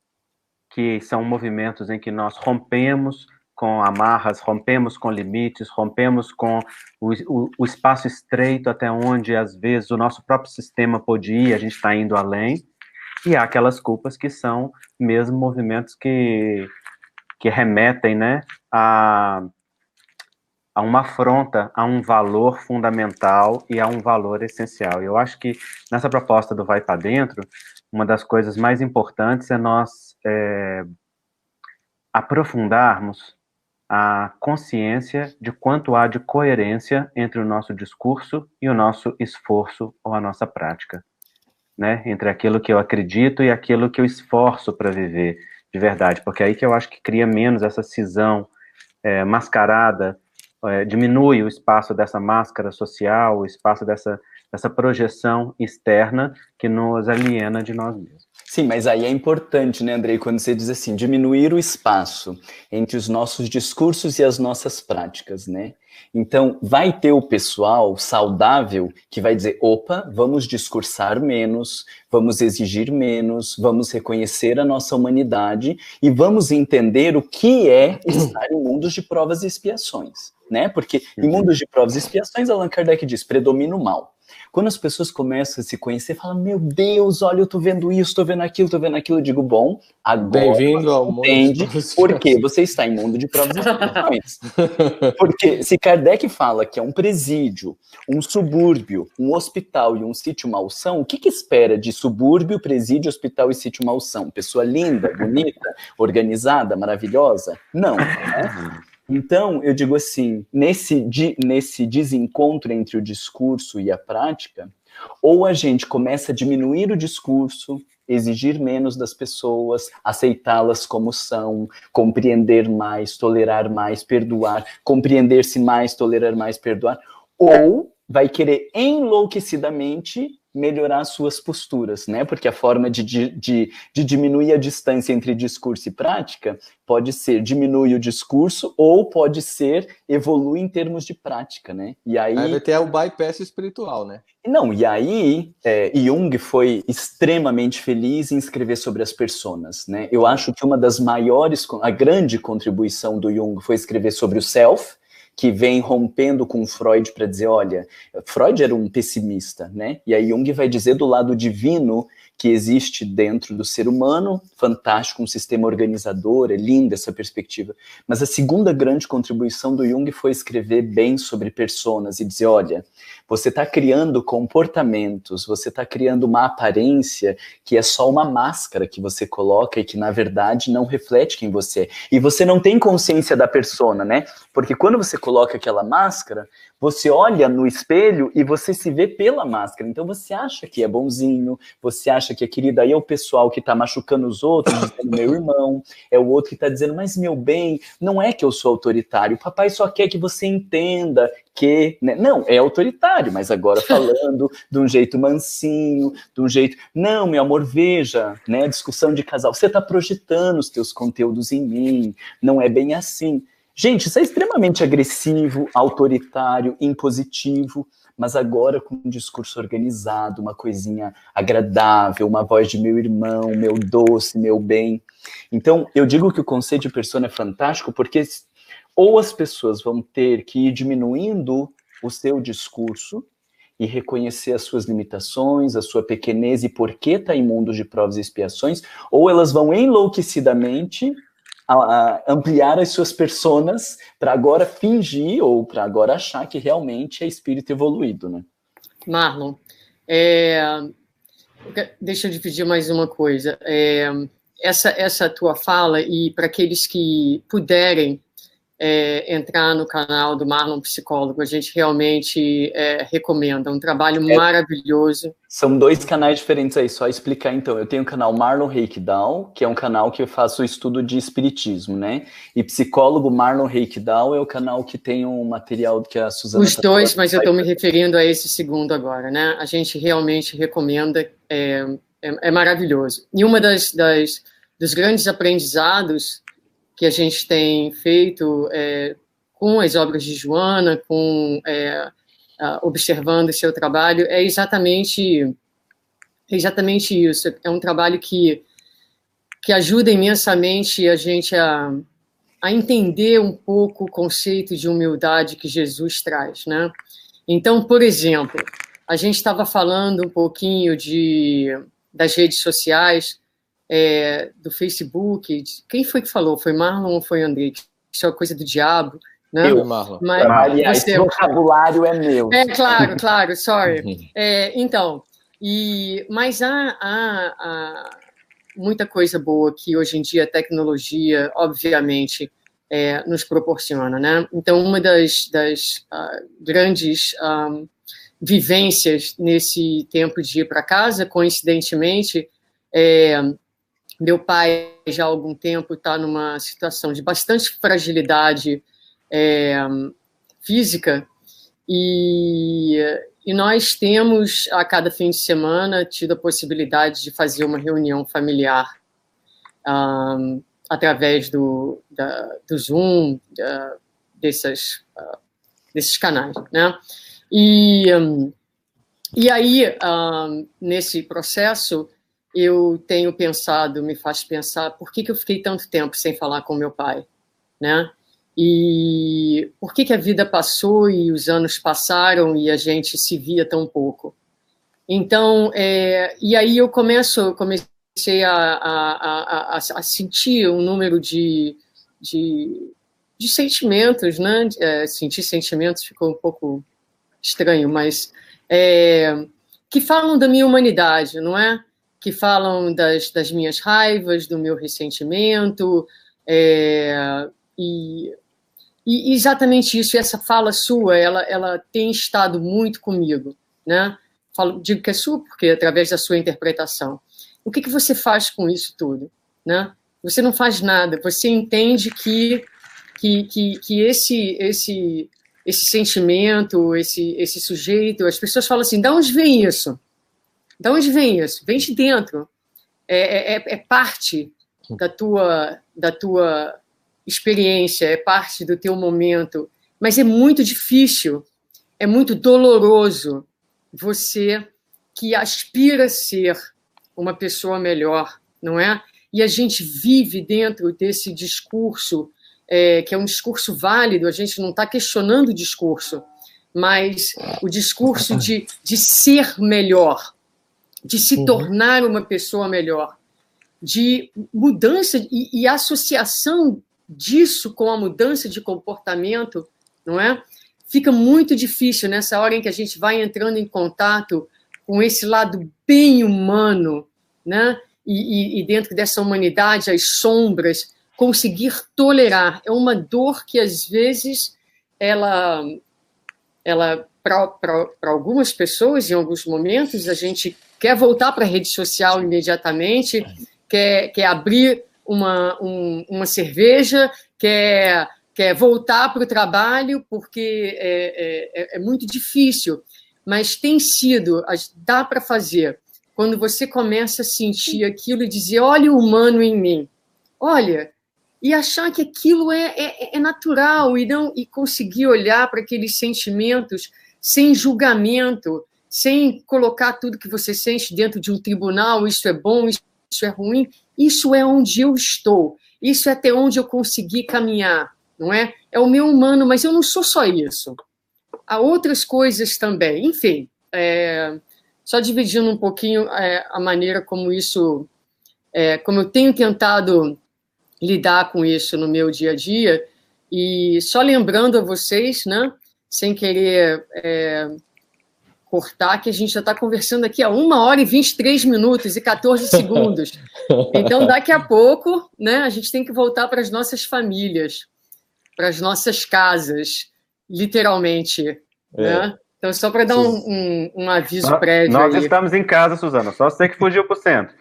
que são movimentos em que nós rompemos com amarras, rompemos com limites, rompemos com o espaço estreito até onde, às vezes, o nosso próprio sistema pode ir, a gente está indo além. E há aquelas culpas que são mesmo movimentos que remetem, né, a uma afronta a um valor fundamental e a um valor essencial. Eu acho que nessa proposta do Vai para Dentro, uma das coisas mais importantes é nós aprofundarmos a consciência de quanto há de coerência entre o nosso discurso e o nosso esforço ou a nossa prática, né? Entre aquilo que eu acredito e aquilo que eu esforço para viver de verdade, porque é aí que eu acho que cria menos essa cisão mascarada, diminui o espaço dessa máscara social, o espaço dessa projeção externa que nos aliena de nós mesmos. Sim, mas aí é importante, né, Andrei, quando você diz assim, diminuir o espaço entre os nossos discursos e as nossas práticas, né? Então, vai ter o pessoal saudável que vai dizer, opa, vamos discursar menos, vamos exigir menos, vamos reconhecer a nossa humanidade e vamos entender o que é estar em mundos de provas e expiações, né? Porque em mundos de provas e expiações, Allan Kardec diz, predomina o mal. Quando as pessoas começam a se conhecer, falam, meu Deus, olha, eu tô vendo isso, tô vendo aquilo, eu digo, bom, agora bem-vindo ao mundo entende por que você está em mundo de provas e expiações. Porque se Kardec fala que é um presídio, um subúrbio, um hospital e um sítio malsão, o que espera de subúrbio, presídio, hospital e sítio malsão? Pessoa linda, bonita, organizada, maravilhosa? Não, né? Então, eu digo assim, nesse desencontro entre o discurso e a prática, ou a gente começa a diminuir o discurso, exigir menos das pessoas, aceitá-las como são, compreender mais, tolerar mais, perdoar, compreender-se mais, tolerar mais, perdoar, ou vai querer enlouquecidamente melhorar suas posturas, né? Porque a forma de diminuir a distância entre discurso e prática pode ser diminui o discurso ou pode ser evolui em termos de prática, né? E aí vai ter o bypass espiritual, né? Não, e aí Jung foi extremamente feliz em escrever sobre as personas, né? Eu acho que uma das maiores, a grande contribuição do Jung foi escrever sobre o self, que vem rompendo com Freud para dizer, olha, Freud era um pessimista, né? E aí Jung vai dizer do lado divino que existe dentro do ser humano, fantástico, um sistema organizador, é linda essa perspectiva. Mas a segunda grande contribuição do Jung foi escrever bem sobre personas e dizer, olha, você está criando comportamentos, você está criando uma aparência que é só uma máscara que você coloca e que, na verdade, não reflete quem você é. E você não tem consciência da persona, né? Porque quando você coloca aquela máscara, você olha no espelho e você se vê pela máscara. Então você acha que é bonzinho, você acha que é querido. Aí é o pessoal que está machucando os outros, dizendo meu irmão, é o outro que está dizendo, mas meu bem, não é que eu sou autoritário, o papai só quer que você entenda que... Né? Não, é autoritário, mas agora falando de um jeito mansinho, de um jeito... Não, meu amor, veja, né? Discussão de casal, você está projetando os teus conteúdos em mim, não é bem assim. Gente, isso é extremamente agressivo, autoritário, impositivo, mas agora com um discurso organizado, uma coisinha agradável, uma voz de meu irmão, meu doce, meu bem. Então, eu digo que o conceito de persona é fantástico porque ou as pessoas vão ter que ir diminuindo o seu discurso e reconhecer as suas limitações, a sua pequenez e por que está em mundos de provas e expiações, ou elas vão enlouquecidamente ampliar as suas personas para agora fingir ou para agora achar que realmente é espírito evoluído, né? Marlon, deixa eu dividir mais uma coisa. Essa tua fala, e para aqueles que puderem entrar no canal do Marlon Psicólogo, a gente realmente recomenda, um trabalho maravilhoso. São 2 canais diferentes aí, só explicar então. Eu tenho o canal Marlon Reikdal, que é um canal que eu faço estudo de espiritismo, né? E Psicólogo Marlon Reikdal é o canal que tem um material que a Suzana... Os dois, mas eu estou me referindo a esse segundo agora, né? A gente realmente recomenda, é maravilhoso. E uma dos grandes aprendizados que a gente tem feito com as obras de Joana, observando seu trabalho, é exatamente isso. É um trabalho que ajuda imensamente a gente a entender um pouco o conceito de humildade que Jesus traz, né? Então, por exemplo, a gente estava falando um pouquinho das redes sociais, do Facebook. Quem foi que falou? Foi Marlon ou foi André? Isso é uma coisa do diabo. né? Marlon. Mas esse vocabulário é meu. Claro, sorry. Então, mas há muita coisa boa que hoje em dia a tecnologia, obviamente, nos proporciona, né? Então, uma das grandes vivências nesse tempo de ir para casa, coincidentemente, meu pai já há algum tempo está numa situação de bastante fragilidade física, e nós temos, a cada fim de semana, tido a possibilidade de fazer uma reunião familiar através do Zoom, desses canais, né? E aí, nesse processo, eu tenho pensado, me faz pensar, por que eu fiquei tanto tempo sem falar com meu pai, né? E por que a vida passou e os anos passaram e a gente se via tão pouco? Então, e aí eu comecei a sentir um número de sentimentos, né? Sentir sentimentos ficou um pouco estranho, mas que falam da minha humanidade, não é? Que falam das minhas raivas, do meu ressentimento, e exatamente isso, essa fala sua, ela tem estado muito comigo, né? Digo que é sua porque através da sua interpretação. O que você faz com isso tudo, né? Você não faz nada, você entende que esse sentimento, esse sujeito, as pessoas falam assim, de onde vem isso? De onde vem isso? Vem de dentro. É parte da tua experiência, é parte do teu momento, mas é muito difícil, é muito doloroso você que aspira a ser uma pessoa melhor, não é? E a gente vive dentro desse discurso, que é um discurso válido, a gente não está questionando o discurso, mas o discurso de ser melhor, de se tornar uma pessoa melhor, de mudança e associação disso com a mudança de comportamento, não é? Fica muito difícil nessa hora em que a gente vai entrando em contato com esse lado bem humano, né? E dentro dessa humanidade, as sombras, conseguir tolerar. É uma dor que, às vezes, ela para algumas pessoas, em alguns momentos, a gente quer voltar para a rede social imediatamente, quer abrir uma cerveja, quer voltar para o trabalho, porque é muito difícil, mas tem sido, dá para fazer, quando você começa a sentir aquilo e dizer, olha o humano em mim, olha, e achar que aquilo é natural, e conseguir olhar para aqueles sentimentos sem julgamento, sem colocar tudo que você sente dentro de um tribunal, isso é bom, isso é ruim, isso é onde eu estou, isso é até onde eu consegui caminhar, não é? É o meu humano, mas eu não sou só isso. Há outras coisas também. Enfim, só dividindo um pouquinho a maneira como isso, como eu tenho tentado lidar com isso no meu dia a dia, e só lembrando a vocês, né, sem querer cortar, que a gente já está conversando aqui há 1h e 23 minutos e 14 segundos. Então, daqui a pouco, né, a gente tem que voltar para as nossas famílias, para as nossas casas, literalmente. Né? Então, só para dar um aviso prévio. Nós aí. Estamos em casa, Suzana, só você que fugiu para o centro.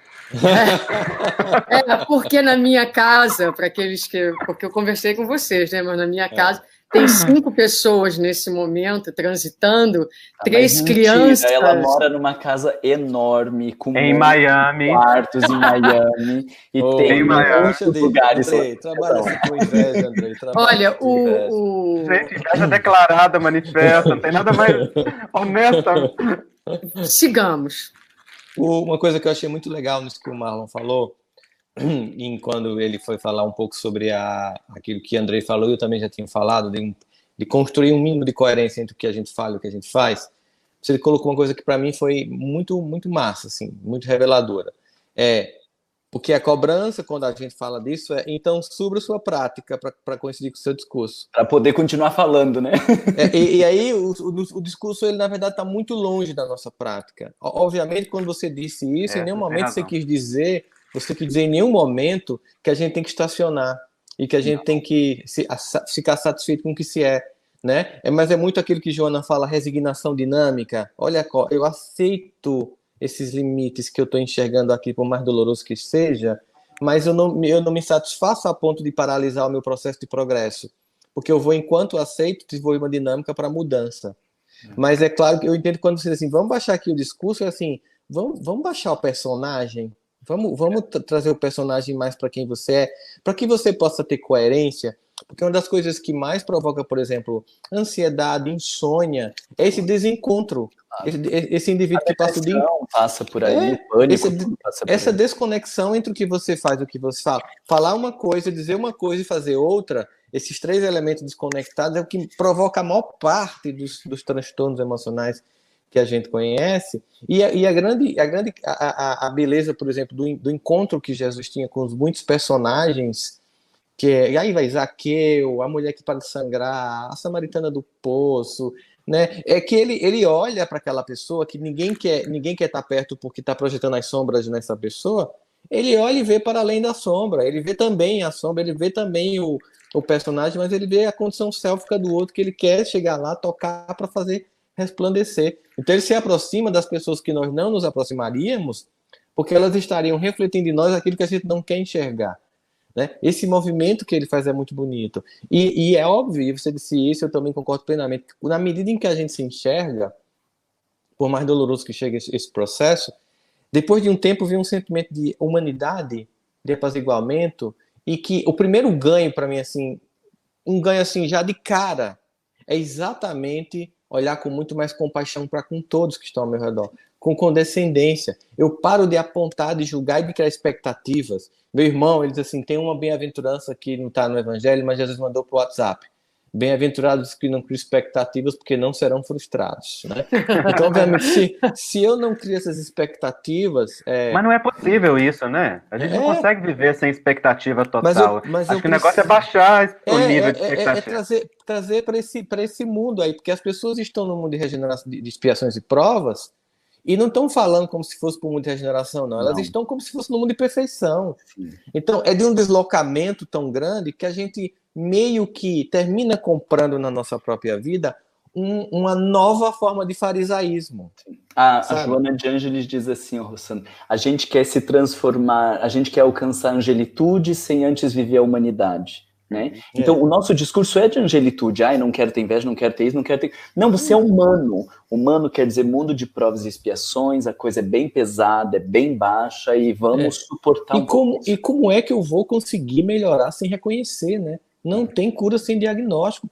Porque na minha casa, porque eu conversei com vocês, né? Mas na minha casa tem 5 pessoas nesse momento transitando, 3 crianças. Ela mora numa casa enorme, com em Miami, quartos em Miami, e tem muitos lugares. Trabalha com inveja, Andrei. Olha, Gente, inveja declarada, manifesta, não tem nada mais honesta. Sigamos. Uma coisa que eu achei muito legal nisso que o Marlon falou, quando ele foi falar um pouco sobre aquilo que Andrei falou, eu também já tinha falado, de construir um mínimo de coerência entre o que a gente fala e o que a gente faz. Você colocou uma coisa que para mim foi muito, muito massa, assim, muito reveladora. Porque Porque a cobrança, quando a gente fala disso, então suba a sua prática para coincidir com o seu discurso. Para poder continuar falando, né? E aí o discurso, ele na verdade está muito longe da nossa prática. Obviamente, quando você disse isso, em nenhum momento você quis dizer em nenhum momento que a gente tem que estacionar e que a gente tem que ficar satisfeito com o que se é, né? Mas é muito aquilo que Joana fala, resignação dinâmica. Olha, eu aceito esses limites que eu estou enxergando aqui, por mais doloroso que seja, mas eu não me satisfaço a ponto de paralisar o meu processo de progresso, porque eu vou, enquanto aceito, desenvolver uma dinâmica para mudança. Mas é claro que eu entendo quando você diz assim, vamos baixar aqui o discurso, é assim, vamos baixar o personagem, vamos trazer o personagem mais para quem você é, para que você possa ter coerência, porque uma das coisas que mais provoca, por exemplo, ansiedade, insônia, é esse desencontro. Esse indivíduo que passa o dia passa por aí, pânico, passa por essa aí. desconexão entre o que você faz e o que você fala. Falar uma coisa, dizer uma coisa e fazer outra, esses três elementos desconectados é o que provoca a maior parte dos transtornos emocionais que a gente conhece. E a beleza, por exemplo, do encontro que Jesus tinha com os muitos personagens, aí vai Zaqueu, a mulher que para de sangrar, a samaritana do poço, né? É que ele olha para aquela pessoa que ninguém quer estar perto porque está projetando as sombras nessa pessoa. Ele olha e vê para além da sombra, ele vê também a sombra, ele vê também o personagem, mas ele vê a condição sélfica do outro que ele quer chegar lá, tocar para fazer resplandecer. Então ele se aproxima das pessoas que nós não nos aproximaríamos, porque elas estariam refletindo em nós aquilo que a gente não quer enxergar. Né? Esse movimento que ele faz é muito bonito. E é óbvio, e você disse isso, eu também concordo plenamente, na medida em que a gente se enxerga, por mais doloroso que chegue esse processo, depois de um tempo vem um sentimento de humanidade, de apaziguamento, e que o primeiro ganho para mim, assim, um ganho assim já de cara, é exatamente olhar com muito mais compaixão para com todos que estão ao meu redor, com condescendência. Eu paro de apontar, de julgar e de criar expectativas. Meu irmão, ele diz assim, tem uma bem-aventurança que não está no Evangelho, mas Jesus mandou para o WhatsApp. Bem-aventurados que não criam expectativas, porque não serão frustrados. Né? Então, obviamente, se eu não crio essas expectativas... Mas não é possível isso, né? A gente não consegue viver sem expectativa total. Acho que o negócio é baixar o nível de expectativa. Trazer para esse mundo aí, porque as pessoas estão no mundo de regeneração, de expiações e provas, e não estão falando como se fosse para o mundo de regeneração, não. Elas estão como se fosse no mundo de perfeição. Sim. Então, é de um deslocamento tão grande que a gente meio que termina comprando na nossa própria vida uma nova forma de farisaísmo. A Joana de Ângeles diz assim, Rossano, a gente quer se transformar, a gente quer alcançar a angelitude sem antes viver a humanidade. Né? Então, o nosso discurso é de angelitude. Não quero ter inveja, não quero ter isso, não quero ter... Não, você é humano. Humano quer dizer mundo de provas e expiações, a coisa é bem pesada, é bem baixa e vamos suportar e como é que eu vou conseguir melhorar sem reconhecer, né? Não tem cura sem diagnóstico.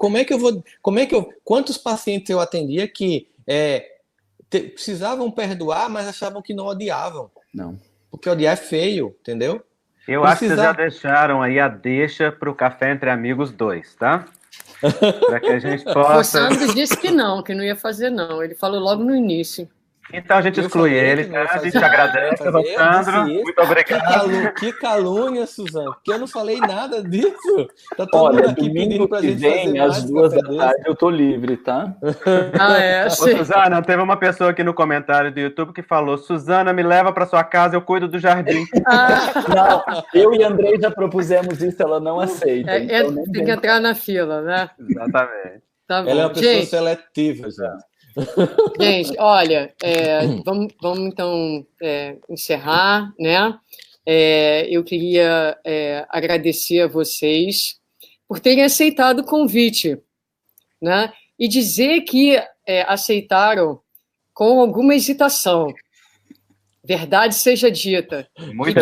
Quantos pacientes eu atendia que precisavam perdoar, mas achavam que não odiavam? Não. Porque odiar é feio, entendeu? Eu acho que vocês já deixaram aí a deixa para o Café Entre Amigos 2, tá? Para que a gente possa... O Sandro disse que não ia fazer não. Ele falou logo no início. Então a gente exclui ele, tá? A gente agradece, Sandro. Muito obrigado. Que calúnia, Suzana, porque eu não falei nada disso. Tá todo mundo aqui pedindo pra gente fazer mais. Às 2h eu tô livre, tá? Ô, Suzana, teve uma pessoa aqui no comentário do YouTube que falou: Suzana, me leva para sua casa, eu cuido do jardim. Não, eu e Andrei já propusemos isso, ela não aceita. Então tem que entrar na fila, né? Exatamente. Tá bom. Ela é uma pessoa seletiva já. Gente, olha, vamos então encerrar, né? Eu queria agradecer a vocês por terem aceitado o convite, né? E dizer que aceitaram com alguma hesitação. Verdade seja dita. E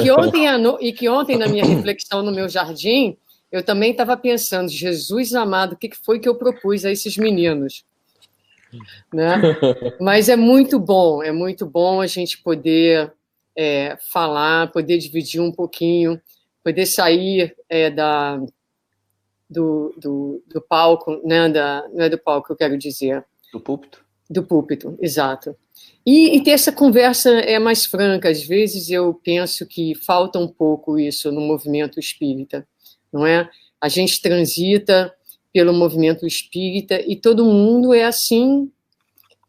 que ontem, na minha reflexão no meu jardim, eu também estava pensando, Jesus amado, o que foi que eu propus a esses meninos? Né? Mas é muito bom a gente poder falar, poder dividir um pouquinho, poder sair do palco, né? Não é do palco que eu quero dizer. Do púlpito? Do púlpito, exato. E ter essa conversa mais franca. Às vezes eu penso que falta um pouco isso no movimento espírita, não é? A gente transita pelo movimento espírita e todo mundo é assim,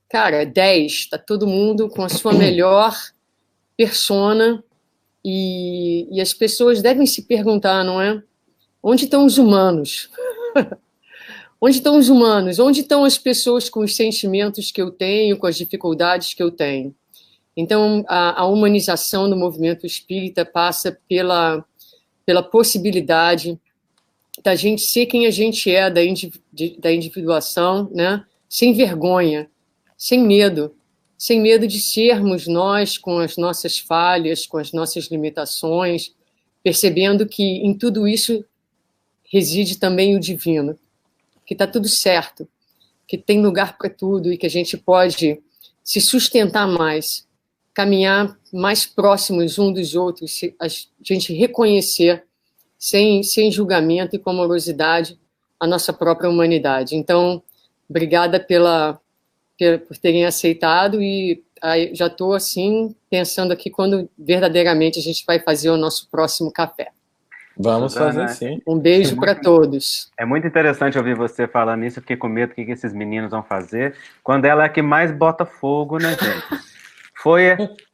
cara, 10, está todo mundo com a sua melhor persona e as pessoas devem se perguntar, não é? Onde estão os humanos? Onde estão os humanos? Onde estão as pessoas com os sentimentos que eu tenho, com as dificuldades que eu tenho? Então, a humanização do movimento espírita passa pela possibilidade da gente ser quem a gente é, da individuação, né? Sem vergonha, sem medo de sermos nós com as nossas falhas, com as nossas limitações, percebendo que em tudo isso reside também o divino, que está tudo certo, que tem lugar para tudo e que a gente pode se sustentar mais, caminhar mais próximos uns dos outros, a gente reconhecer, sem julgamento e com amorosidade, a nossa própria humanidade. Então, obrigada por terem aceitado e aí, já estou assim, pensando aqui quando verdadeiramente a gente vai fazer o nosso próximo café. Vamos fazer sim. Um beijo para todos. É muito interessante ouvir você falando isso. Eu fiquei com medo do que esses meninos vão fazer. Quando ela é a que mais bota fogo, né, gente?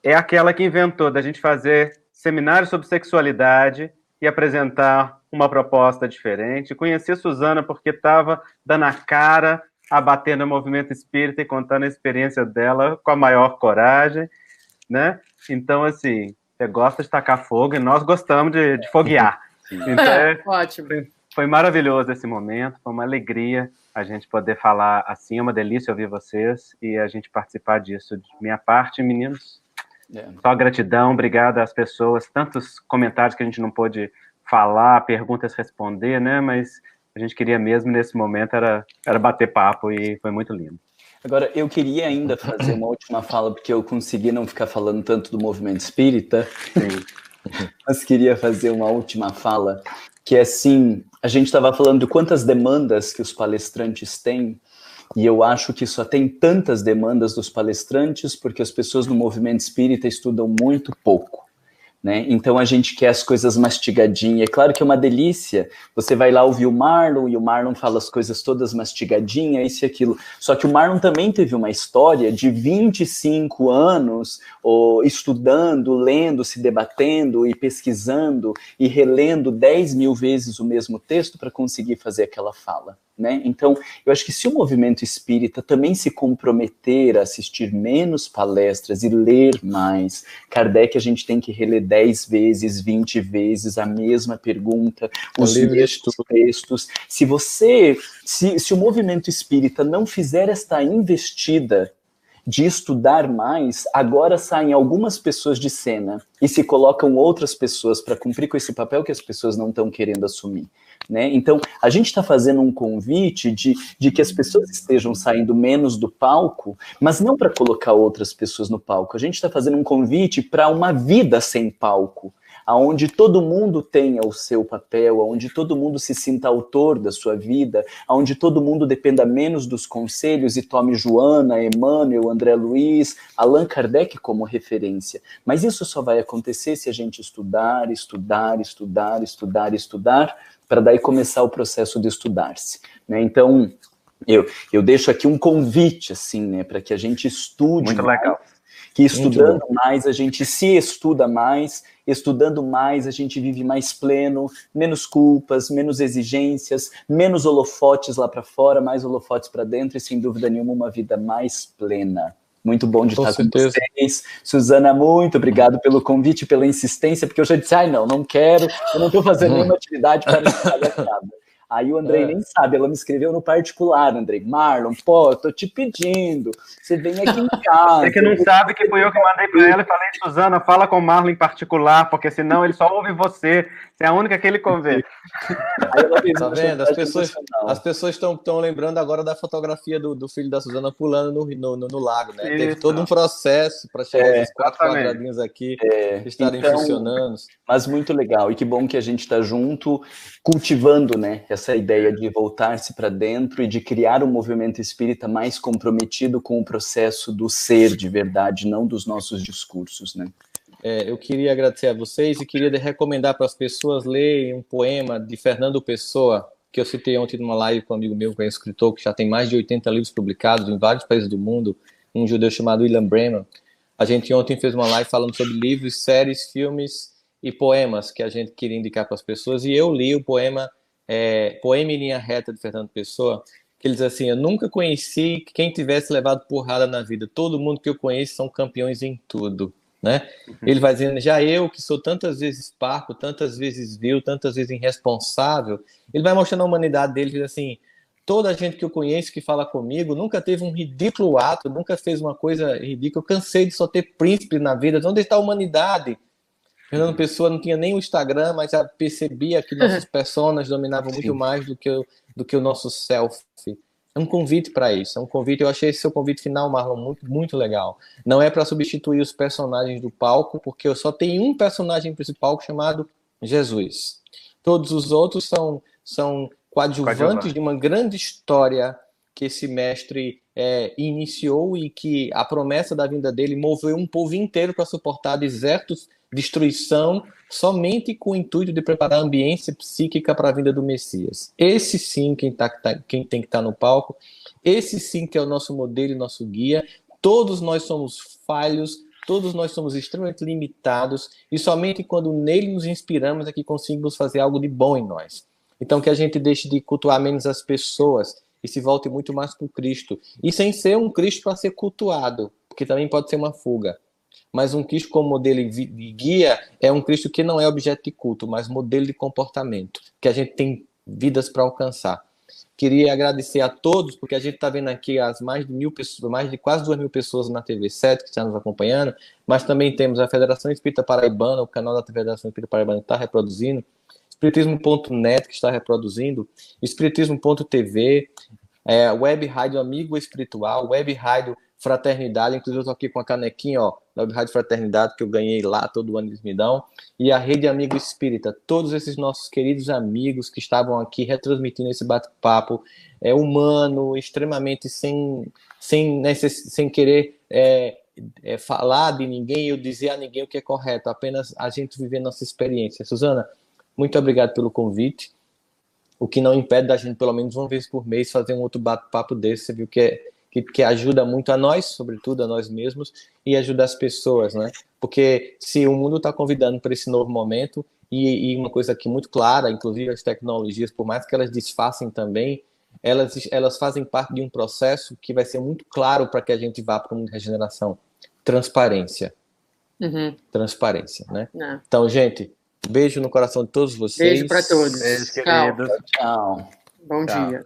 É aquela que inventou da gente fazer seminário sobre sexualidade e apresentar uma proposta diferente. Conheci a Suzana porque estava dando a cara a bater no movimento espírita e contando a experiência dela com a maior coragem, né? Então, assim, você gosta de tacar fogo e nós gostamos de foguear. Então, ótimo. Foi maravilhoso esse momento, foi uma alegria a gente poder falar assim, é uma delícia ouvir vocês e a gente participar disso. De minha parte, meninos, só gratidão, obrigado às pessoas, tantos comentários que a gente não pôde falar, perguntas responder, né? Mas a gente queria mesmo nesse momento era bater papo e foi muito lindo. Agora, eu queria ainda fazer uma última fala, porque eu consegui não ficar falando tanto do movimento espírita, mas queria fazer uma última fala, que é assim, a gente estava falando de quantas demandas que os palestrantes têm, e eu acho que só tem tantas demandas dos palestrantes porque as pessoas no movimento espírita estudam muito pouco. Né? Então a gente quer as coisas mastigadinhas. É claro que é uma delícia. Você vai lá ouvir o Marlon e o Marlon fala as coisas todas mastigadinhas, isso e aquilo. Só que o Marlon também teve uma história de 25 anos estudando, lendo, se debatendo e pesquisando e relendo 10 mil vezes o mesmo texto para conseguir fazer aquela fala. Né? Então, eu acho que se o movimento espírita também se comprometer a assistir menos palestras e ler mais, Kardec a gente tem que reler 10 vezes, 20 vezes a mesma pergunta, os mesmos textos. Se o movimento espírita não fizer esta investida de estudar mais, agora saem algumas pessoas de cena e se colocam outras pessoas para cumprir com esse papel que as pessoas não estão querendo assumir. Né? Então, a gente está fazendo um convite de que as pessoas estejam saindo menos do palco, mas não para colocar outras pessoas no palco. A gente está fazendo um convite para uma vida sem palco, onde todo mundo tenha o seu papel, onde todo mundo se sinta autor da sua vida, onde todo mundo dependa menos dos conselhos e tome Joana, Emmanuel, André Luiz, Allan Kardec como referência. Mas isso só vai acontecer se a gente estudar, para daí começar o processo de estudar-se. Né? Então, eu deixo aqui um convite, assim, né, para que a gente estude. Muito legal. Que estudando mais, a gente se estuda mais, estudando mais, a gente vive mais pleno, menos culpas, menos exigências, menos holofotes lá para fora, mais holofotes para dentro e, sem dúvida nenhuma, uma vida mais plena. Muito bom de estar com vocês. Suzana, muito obrigado pelo convite, pela insistência, porque eu já disse, não quero, eu não estou fazendo nenhuma atividade para nada. Aí o Andrei nem sabe, ela me escreveu no particular, Andrei, Marlon, pô, eu tô te pedindo, você vem aqui em casa. Você que não sabe que fui eu que mandei para ela e falei, Suzana, fala com o Marlon em particular, porque senão ele só ouve você é a única que ele convê. Tá vendo? As pessoas estão lembrando agora da fotografia do filho da Suzana pulando no lago, né? Isso. Teve todo um processo para chegar esses 4 quadradinhos aqui estarem funcionando. Mas muito legal, e que bom que a gente está junto, cultivando, né, essa ideia de voltar-se para dentro e de criar um movimento espírita mais comprometido com o processo do ser de verdade, não dos nossos discursos, né? Eu queria agradecer a vocês e queria recomendar para as pessoas lerem um poema de Fernando Pessoa, que eu citei ontem numa live com um amigo meu, que é um escritor que já tem mais de 80 livros publicados em vários países do mundo, um judeu chamado William Bremer. A gente ontem fez uma live falando sobre livros, séries, filmes e poemas que a gente queria indicar para as pessoas, e eu li o poema Poema em Linha Reta, de Fernando Pessoa, que ele diz assim: eu nunca conheci quem tivesse levado porrada na vida, todo mundo que eu conheço são campeões em tudo, né? Ele vai dizendo, já eu, que sou tantas vezes parco, tantas vezes vil, tantas vezes irresponsável, ele vai mostrando a humanidade dele, diz assim, toda a gente que eu conheço, que fala comigo, nunca teve um ridículo ato, nunca fez uma coisa ridícula, eu cansei de só ter príncipe na vida, onde está a humanidade? Fernando Pessoa não tinha nem o Instagram, mas já percebia que nossas personas dominavam muito mais do que o nosso self. É um convite para isso, é um convite. Eu achei esse seu convite final, Marlon, muito, muito legal. Não é para substituir os personagens do palco, porque eu só tenho um personagem principal chamado Jesus. Todos os outros são coadjuvantes de uma grande história que esse mestre iniciou e que a promessa da vinda dele moveu um povo inteiro para suportar desertos, destruição, somente com o intuito de preparar a ambiência psíquica para a vinda do Messias. Esse sim quem tem que estar no palco, esse sim que é o nosso modelo e nosso guia. Todos nós somos falhos, todos nós somos extremamente limitados e somente quando nele nos inspiramos é que conseguimos fazer algo de bom em nós. Então que a gente deixe de cultuar menos as pessoas e se volte muito mais para o Cristo. E sem ser um Cristo para ser cultuado, porque também pode ser uma fuga. Mas um Cristo como modelo e guia é um Cristo que não é objeto de culto, mas modelo de comportamento, que a gente tem vidas para alcançar. Queria agradecer a todos, porque a gente está vendo aqui as mais de 1.000 pessoas, mais de quase 2.000 pessoas na TV7 que estão nos acompanhando, mas também temos a Federação Espírita Paraibana, o canal da Federação Espírita Paraibana está reproduzindo, Espiritismo.net que está reproduzindo, Espiritismo.tv, Web Rádio Amigo Espiritual, Web Rádio Fraternidade, inclusive eu estou aqui com a canequinha, ó, da Web Rádio Fraternidade, que eu ganhei lá, todo ano eles me dão, e a Rede Amigo Espírita, todos esses nossos queridos amigos que estavam aqui retransmitindo esse bate-papo humano, extremamente sem querer falar de ninguém ou dizer a ninguém o que é correto, apenas a gente viver nossa experiência. Suzana, muito obrigado pelo convite, o que não impede da gente, pelo menos uma vez por mês, fazer um outro bate-papo desse, você viu que ajuda muito a nós, sobretudo a nós mesmos, e ajuda as pessoas, né? Porque se o mundo está convidando para esse novo momento, e uma coisa aqui muito clara, inclusive as tecnologias, por mais que elas disfarcem também, elas fazem parte de um processo que vai ser muito claro para que a gente vá para uma regeneração. Transparência. Transparência, né? Então, gente, beijo no coração de todos vocês. Beijo para todos. Beijo, queridos. Tchau. Bom dia.